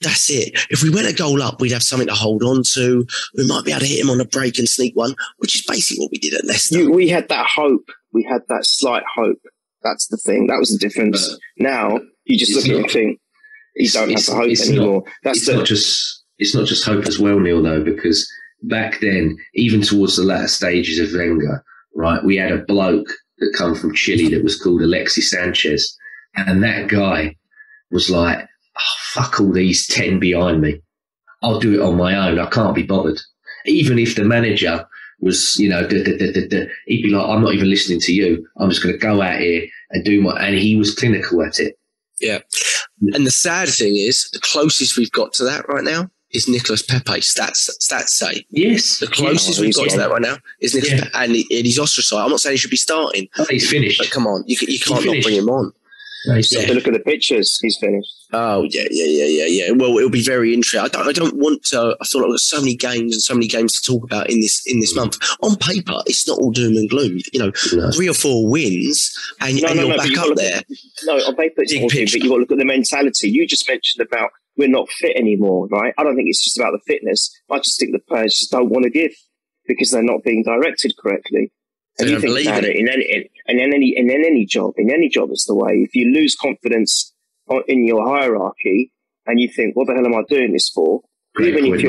that's it. If we went a goal up, we'd have something to hold on to. We might be able to hit him on a break and sneak one, which is basically what we did at Leicester. We had that hope. We had that slight hope. That's the thing. That was the difference. Now you just look at it and think, you don't have the hope anymore. It's not just hope as well, Neil, though, because back then, even towards the latter stages of Wenger, right, we had a bloke that come from Chile that was called Alexis Sanchez, and that guy was like, oh, fuck all these 10 behind me. I'll do it on my own. I can't be bothered. Even if the manager was, he'd be like, I'm not even listening to you. I'm just going to go out here and do and he was clinical at it. Yeah. And the sad thing is, the closest we've got to that right now is Nicolas Pepe. Stats say. Yes. The closest we've got to that right now is Nicolas Pepe. And he's ostracised. I'm not saying he should be starting. Oh, he's finished. But come on, you can't not bring him on. Nice. Yeah. Look at the pictures. He's finished. Oh yeah. Well, it'll be very interesting. I don't want to. I feel like there's so many games to talk about in this month. On paper, it's not all doom and gloom. 3 or 4 wins, and you're back up there. No, on paper it's all doom, but you've got to look at the mentality. You just mentioned about we're not fit anymore, right? I don't think it's just about the fitness. I just think the players just don't want to give because they're not being directed correctly. And you think about it in any job, it's the way. If you lose confidence in your hierarchy and you think, what the hell am I doing this for? Even if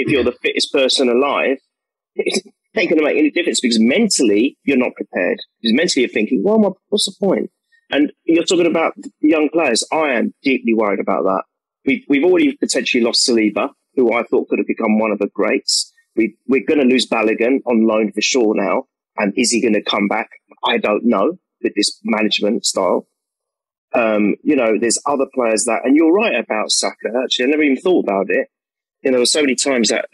you're the fittest person alive, it ain't going to make any difference because mentally you're not prepared. Because mentally you're thinking, well, what's the point? And you're talking about the young players. I am deeply worried about that. We've already potentially lost Saliba, who I thought could have become one of the greats. We're going to lose Balogun on loan for sure now. And is he going to come back? I don't know with this management style. There's other players and you're right about Saka. Actually, I never even thought about it. There were so many times that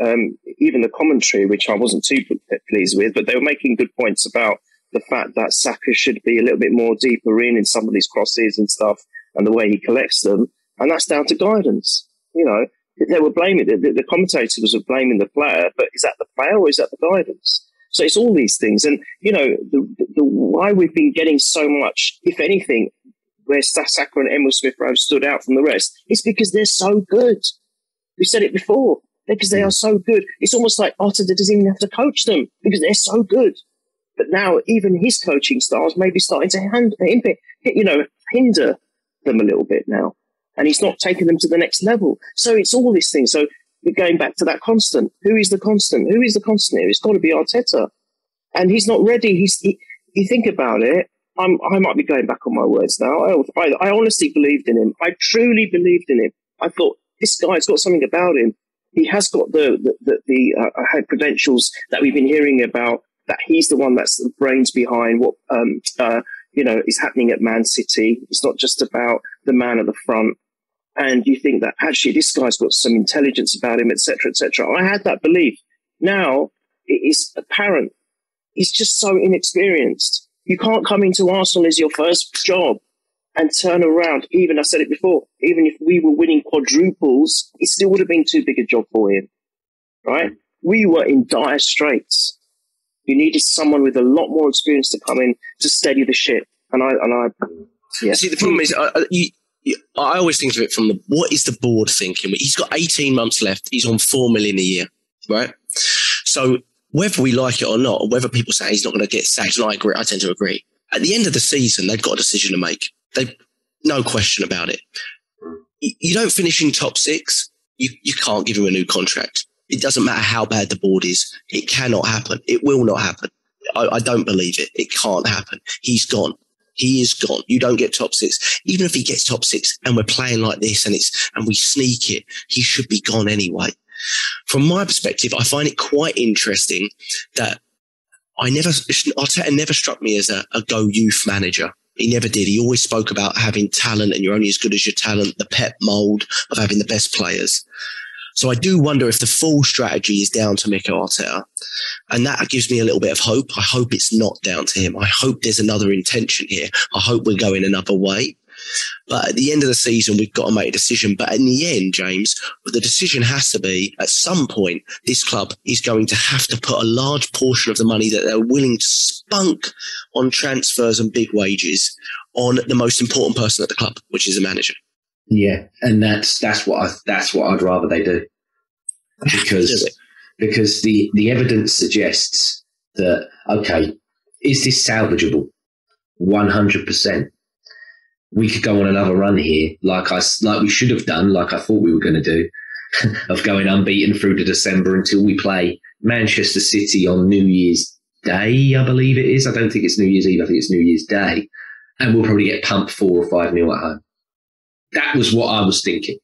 even the commentary, which I wasn't too pleased with, but they were making good points about the fact that Saka should be a little bit more deeper in some of these crosses and stuff and the way he collects them. And that's down to guidance. They were blaming the commentators were blaming the player, but is that the player or is that the guidance? So it's all these things. And, the why we've been getting so much, if anything, where Saka and Emil Smith-Rowe stood out from the rest, is because they're so good. We said it before, because they are so good. It's almost like Arteta doesn't even have to coach them because they're so good. But now even his coaching styles may be starting to hinder them a little bit now. And he's not taking them to the next level. So it's all these things. So we're going back to that constant. Who is the constant? Who is the constant here? It's got to be Arteta. And he's not ready. You think about it, I might be going back on my words now. I honestly believed in him. I truly believed in him. I thought, this guy's got something about him. He has got the credentials that we've been hearing about, that he's the one that's the brains behind what is happening at Man City. It's not just about the man at the front. And you think that actually this guy's got some intelligence about him, etc., etc. I had that belief. Now it is apparent he's just so inexperienced. You can't come into Arsenal as your first job and turn around. Even I said it before. Even if we were winning quadruples, it still would have been too big a job for him. Right? We were in dire straits. You needed someone with a lot more experience to come in to steady the ship. And I. See, the problem is, I always think of it from what is the board thinking? He's got 18 months left. He's on $4 million a year, right? So whether we like it or not, or whether people say he's not going to get sacked, and I agree, I tend to agree. At the end of the season, they've got a decision to make. No question about it. You don't finish in top 6, you can't give him a new contract. It doesn't matter how bad the board is. It cannot happen. It will not happen. I don't believe it. It can't happen. He's gone. He is gone. You don't get top 6. Even if he gets top 6 and we're playing like this and we sneak it, he should be gone anyway. From my perspective, I find it quite interesting that Arteta never struck me as a go youth manager. He never did. He always spoke about having talent and you're only as good as your talent, the Pep mould of having the best players. So I do wonder if the full strategy is down to Mikel Arteta. And that gives me a little bit of hope. I hope it's not down to him. I hope there's another intention here. I hope we're going another way. But at the end of the season, we've got to make a decision. But in the end, James, the decision has to be, at some point, this club is going to have to put a large portion of the money that they're willing to spunk on transfers and big wages on the most important person at the club, which is the manager. Yeah, and that's what I'd rather they do, because the evidence suggests that, okay, is this salvageable? 100%. We could go on another run here, like we should have done, like I thought we were going to do, of going unbeaten through to December until we play Manchester City on New Year's Day, I believe it is. I don't think it's New Year's Eve. I think it's New Year's Day, and we'll probably get pumped 4 or 5-0 at home. That was what I was thinking.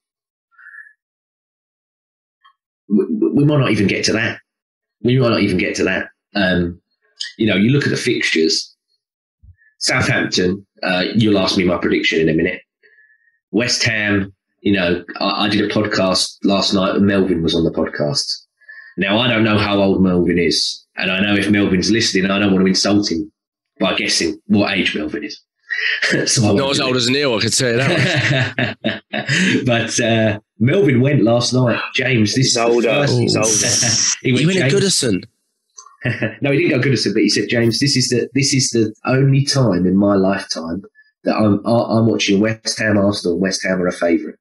We might not even get to that. You look at the fixtures. Southampton, you'll ask me my prediction in a minute. West Ham, I did a podcast last night and Melvin was on the podcast. Now, I don't know how old Melvin is. And I know if Melvin's listening, I don't want to insult him by guessing what age Melvin is. So not as old as Neil, I can tell you that. But Melvin went last night. James, this is older. He's older. He went at Goodison. No, he didn't go Goodison, but he said, James, this is the only time in my lifetime that I'm watching West Ham Arsenal. West Ham are a favourite.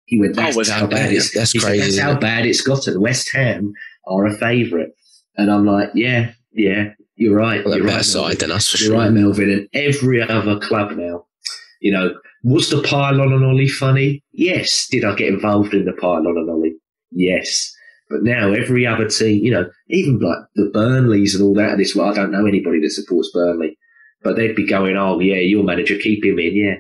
He went, that's how bad it's got. That's how bad it's gotten. West Ham are a favourite, and I'm like, yeah, you're right. Well, you're better right, side than us for you're sure. right, Melvin. And every other club now, was the pylon and ollie funny? Yes. Did I get involved in the pylon and ollie? Yes. But now every other team, even like the Burnleys and all that, and I don't know anybody that supports Burnley, but they'd be going, oh yeah, your manager, keep him in, yeah,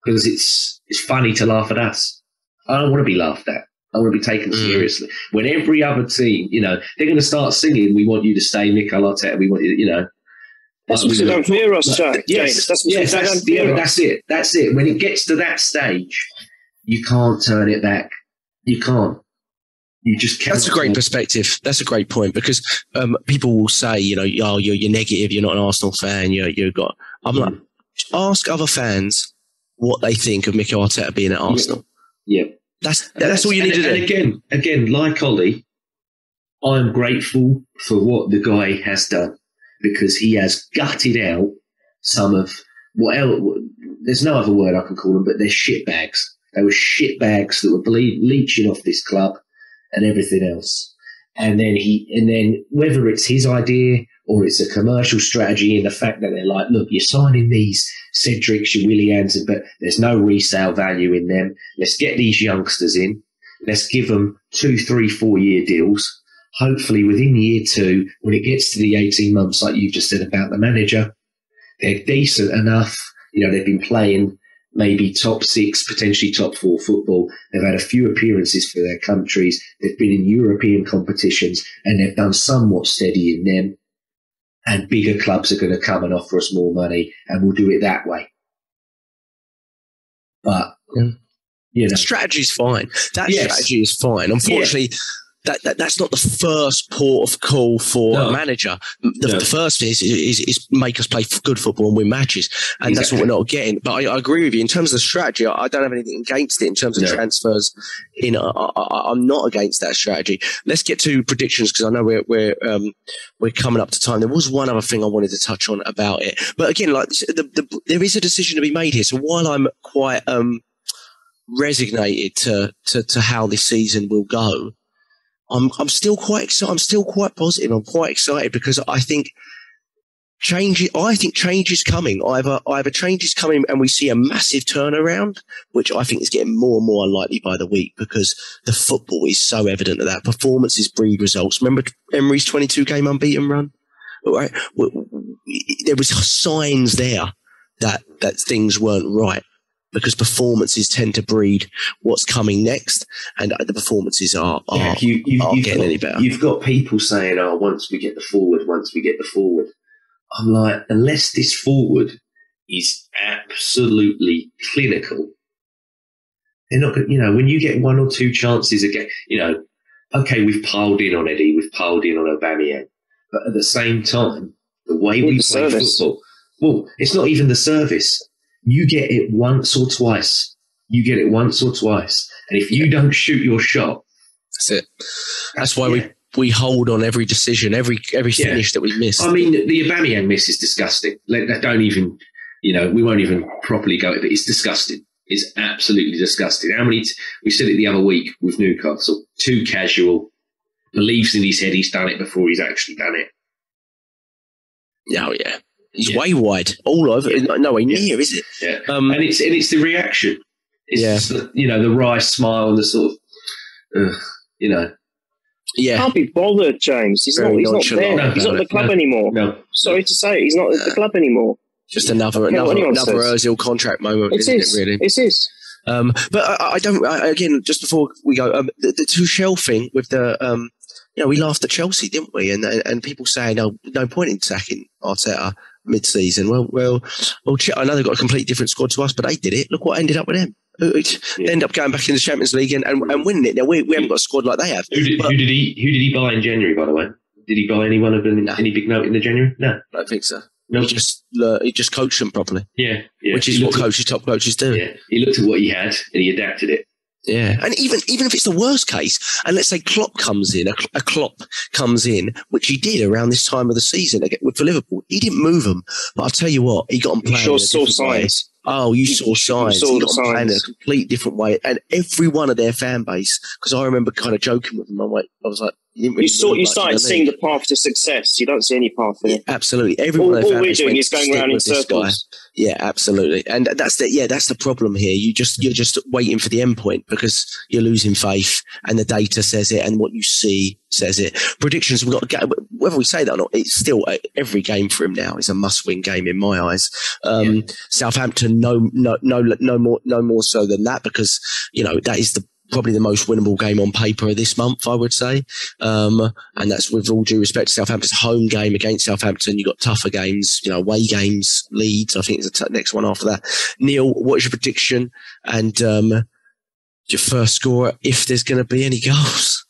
because it's funny to laugh at us. I don't want to be laughed at. I want to be taken seriously. When every other team, they're going to start singing, "We want you to stay, Mikel Arteta. We want you." That's what they don't fear us, James. Yes, that's it. That's it. When it gets to that stage, you can't turn it back. You can't. You just can't. That's a great perspective. That's a great point, because people will say, you're negative. You're not an Arsenal fan. I'm like, ask other fans what they think of Mikel Arteta being at Arsenal. Yeah. That's all you need to do. And again, like Ollie, I'm grateful for what the guy has done, because he has gutted out some of what else. There's no other word I can call them, but they're shitbags. They were shitbags that were leeching off this club and everything else. And then whether it's his idea or it's a commercial strategy, in the fact that they're like, look, you're signing these Cedrics, your Willians, but there's no resale value in them. Let's get these youngsters in. Let's give them 2, 3, 4 year deals. Hopefully within year 2, when it gets to the 18 months, like you just said about the manager, they're decent enough. They've been playing maybe top 6, potentially top 4 football. They've had a few appearances for their countries. They've been in European competitions, and they've done somewhat steady in them. And bigger clubs are going to come and offer us more money, and we'll do it that way. But, Strategy's fine. Strategy is fine. Unfortunately, that's not the first port of call for a manager. The first is make us play good football and win matches, and that's what we're not getting. But I agree with you in terms of the strategy. I don't have anything against it in terms of transfers. I'm not against that strategy. Let's get to predictions, because I know we're coming up to time. There was one other thing I wanted to touch on about it, but again, like there is a decision to be made here. So while I'm quite resignated to how this season will go, I'm still quite excited. I'm still quite positive. I'm quite excited, because I think change is coming. Either change is coming and we see a massive turnaround, which I think is getting more and more unlikely by the week, because the football is so evident that performances breed results. Remember Emery's 22-game unbeaten run? Right? There was signs there that things weren't right, because performances tend to breed what's coming next, and the performances are getting any better. You've got people saying, once we get the forward. I'm like, unless this forward is absolutely clinical, they're not going to, when you get one or two chances again, okay, we've piled in on Eddie, we've piled in on Aubameyang, but at the same time, the way we play football, well, it's not even the service. You get it once or twice. And if you don't shoot your shot, that's it. That's why we hold on every decision, every finish that we miss. I mean, the Aubameyang miss is disgusting. Don't even, we won't even properly go it, but it's disgusting. It's absolutely disgusting. We said it the other week with Newcastle, too casual, believes in his head he's done it before he's actually done it. Oh, yeah. He's way wide, all over. Nowhere near, is it? Yeah. And it's the reaction. It's just the wry smile and the sort of, Yeah. Can't be bothered, James. He's not there. He's not at the club anymore. No. Sorry to say, he's not at the club anymore. Just another Ozil contract moment, isn't it, really? It is. But I don't, again, just before we go, the Tuchel thing with the, we laughed at Chelsea, didn't we? And people saying, no point in sacking Arteta mid-season. Well, I know they've got a completely different squad to us, but they did it. Look what ended up with them. They end up going back in the Champions League and winning it. Now, we haven't got a squad like they have. Who did he buy in January, by the way? Did he buy anyone of any big note in the January? No. I don't think so. No. He just coached them properly. Yeah. Which is what top coaches do. Yeah. He looked at what he had and he adapted it. Yeah, and even if it's the worst case, and let's say Klopp comes in, which he did around this time of the season for Liverpool, he didn't move them. But I'll tell you what, he got them playing. You saw signs. Oh, you saw signs. He got them playing in a complete different way, and every one of their fan base. Because I remember kind of joking with them. I was like, you started seeing the path to success. You don't see any path there. Yeah, absolutely. All we're doing is going around in circles. Yeah, absolutely. And that's the problem here. You're just waiting for the end point because you're losing faith and the data says it and what you see says it. Predictions, whether we say that or not, it's still every game for him now is a must-win game in my eyes. Southampton, no more so than that because, that is probably the most winnable game on paper this month, I would say. And that's with all due respect to Southampton's home game against Southampton. You've got tougher games, away games, Leeds, I think is the next one after that. Neil, what is your prediction? And your first scorer, if there's going to be any goals?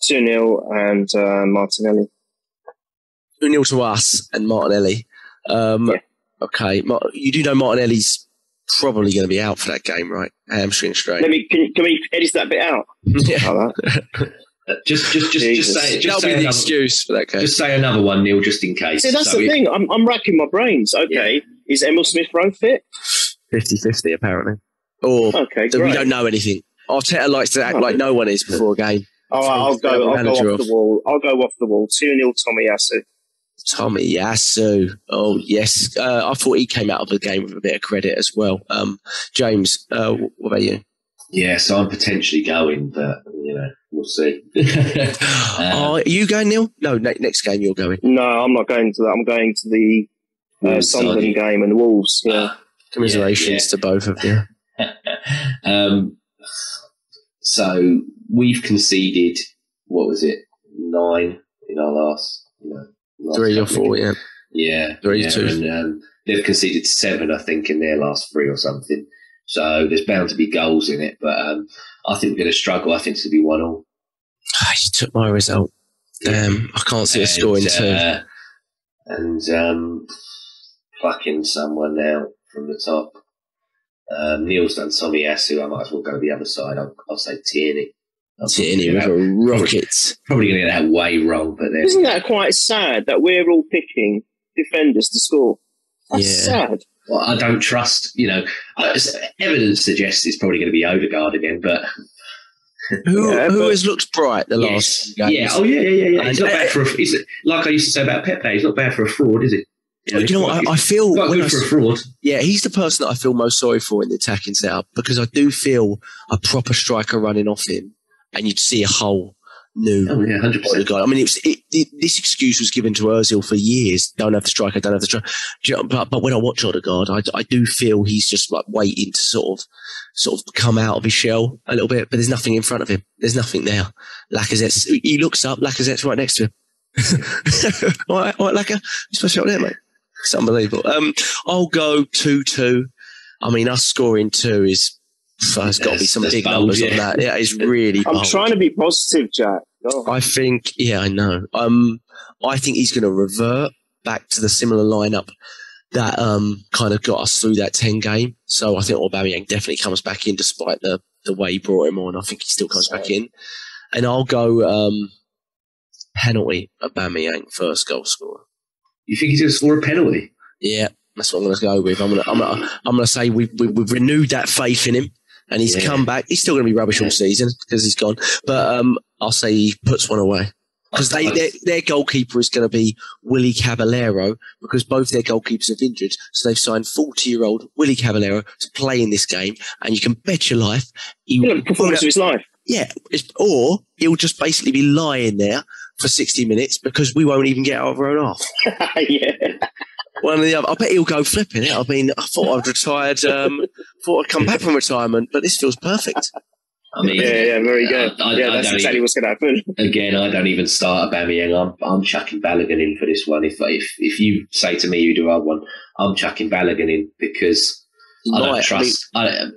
2-0 and Martinelli. 2-0 to us and Martinelli. Okay, you do know Martinelli's probably going to be out for that game, right? Hamstring strain. Can we edit that bit out? Yeah. Just say. That'll be the excuse for that game. Just say another one, Neil, just in case. See, that's the thing. I'm racking my brains. Okay, is Emil Smith Rowe fit? 50-50, apparently. Or okay, we don't know anything. Arteta likes to act like no one is before a game. All right, I'll go off the wall. I'll go off the wall. 2-0 Tomiyasu. Tomiyasu. Oh, yes. I thought he came out of the game with a bit of credit as well. James, what about you? Yeah, so I'm potentially going, but, we'll see. Are you going, Neil? No, next game you're going. No, I'm not going to that. I'm going to the Sunderland game and the Wolves. Yeah. Commiserations to both of you. So we've conceded, what was it, 9 in our last 3 or 4, yeah. Yeah. 3-2. And they've conceded 7, I think, in their last 3 or something. So there's bound to be goals in it. But I think we're going to struggle. I think it's going to be 1-1. You took my result. Damn, I can't see a score in 2. And plucking someone now from the top. Neil's done Tomiyasu. I might as well go the other side. I'll say Tierney. Tierney with a rocket. Probably going to get that way wrong, but then isn't that quite sad that we're all picking defenders to score? That's sad. Well, I don't trust. Evidence suggests it's probably going to be Odegaard again, but who has looked bright the last games? Yeah. Oh yeah. He's not bad for like I used to say about Pepe. He's not bad for a fraud, is he? I feel quite good for a fraud. Yeah, he's the person that I feel most sorry for in the attacking setup because I do feel a proper striker running off him. And you'd see a whole new 100%. I mean, this excuse was given to Ozil for years. Don't have the striker, don't have the striker. But when I watch Odegaard, I do feel he's just like waiting to sort of come out of his shell a little bit. But there's nothing in front of him. There's nothing there. He looks up. Lacazette's right next to him. all right, Lacazette. You're supposed to be up there, mate. It's unbelievable. I'll go 2-2. I mean, us scoring 2 is, there's got to be some big numbers on that. Yeah, it's really bold. I'm trying to be positive, Jack. Oh. I think, I know. I think he's going to revert back to the similar lineup that kind of got us through that 10 game. So I think Aubameyang definitely comes back in despite the way he brought him on. I think he still comes back in. And I'll go penalty, Aubameyang, first goal scorer. You think he's going to score a penalty? Yeah, that's what I'm going to go with. I'm going to say we've renewed that faith in him, and he's come back. He's still going to be rubbish all season because he's gone. But I'll say he puts one away. Because their goalkeeper is going to be Willy Caballero, because both their goalkeepers have injured. So they've signed 40-year-old Willy Caballero to play in this game, and you can bet your life performance of his life. Yeah, or he'll just basically be lying there for 60 minutes because we won't even get out of our own half. Yeah. One or the other. I bet he'll go flipping it. I mean, I thought I'd retired, thought I'd come back from retirement, but this feels perfect. I mean, very good. That's exactly what's going to happen. Again, I don't even start Aubameyang. I'm chucking Balogun in for this one. If you say to me who do I want, I'm chucking Balogun in because I don't trust.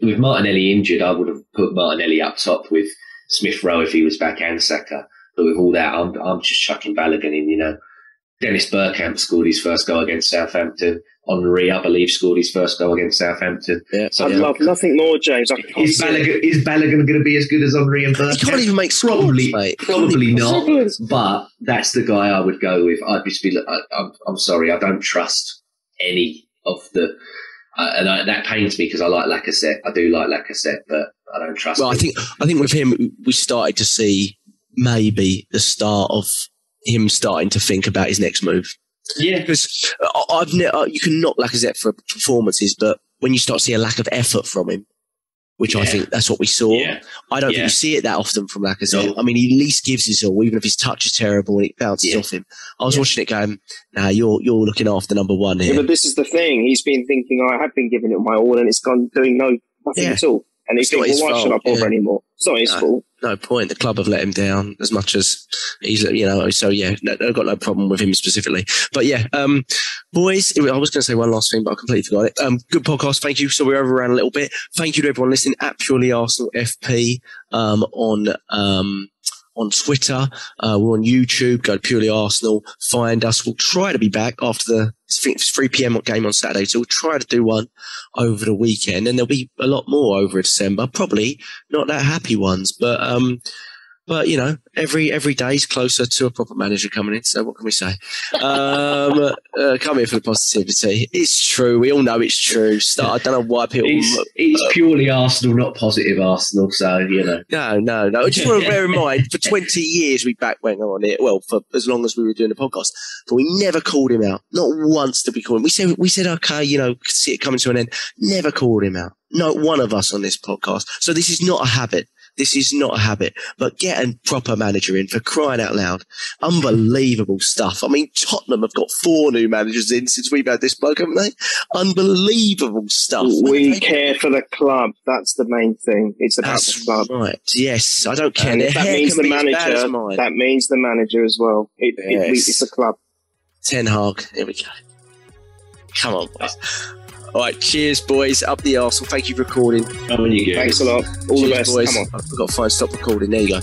With Martinelli injured, I would have put Martinelli up top with Smith Rowe if he was back and Saka. But with all that, I'm just chucking Balogun in. You know, Dennis Bergkamp scored his first goal against Southampton. Henri, I believe, scored his first goal against Southampton. Yeah. I'd love nothing more, James. Is Balogun going to be as good as Henri and Bergkamp? He can't even make scores, mate. Probably not. But that's the guy I would go with. I'd just be. I'm sorry, I don't trust any of the. That pains me because I like Lacazette. I do like Lacazette, but I don't trust him. I think with him, we started to see maybe the start of him starting to think about his next move. Yeah, because you can knock Lacazette for performances, but when you start to see a lack of effort from him, which I think that's what we saw, I don't think you see it that often from Lacazette. No. I mean, he at least gives his all, even if his touch is terrible and it bounces off him. I was watching it going, you're looking after number one here. Yeah, but this is the thing. He's been thinking, I have been giving it my all, and it's gone doing nothing at all. And he's thinking, why should I bother anymore? It's not his fault. No point. The club have let him down as much as he's, so I've got no problem with him specifically. But boys, I was going to say one last thing, but I completely forgot it. Good podcast. Thank you. So we're overran a little bit. Thank you to everyone listening at Purely Arsenal FP on Twitter. We're on YouTube. Go to Purely Arsenal. Find us. We'll try to be back after it's 3 p.m. game on Saturday. So we'll try to do one over the weekend, and there'll be a lot more over December. Probably not that happy ones, but every day is closer to a proper manager coming in. So what can we say? Come here for the positivity. It's true. We all know it's true. I don't know why people. It's purely Arsenal, not positive Arsenal. So No. I just want to bear in mind, for 20 years we went on it. Well, for as long as we were doing the podcast, but we never called him out. Not once did we call him. We said okay, see it coming to an end. Never called him out. Not one of us on this podcast. So this is not a habit. This is not a habit, but get a proper manager in, for crying out loud. Unbelievable stuff. I mean, Tottenham have got 4 new managers in since we've had this bloke, haven't they? Unbelievable stuff. We care for the club. That's the main thing. It's about the club. Right. Yes. I don't care. That means the manager. That means the manager as well. It's a club. Ten Hag. Here we go. Come on, boys. All right, cheers, boys. Up the Arsenal. Thank you for recording. Thanks a lot. All the best. Boys. Come on. I've got to stop recording. There you go.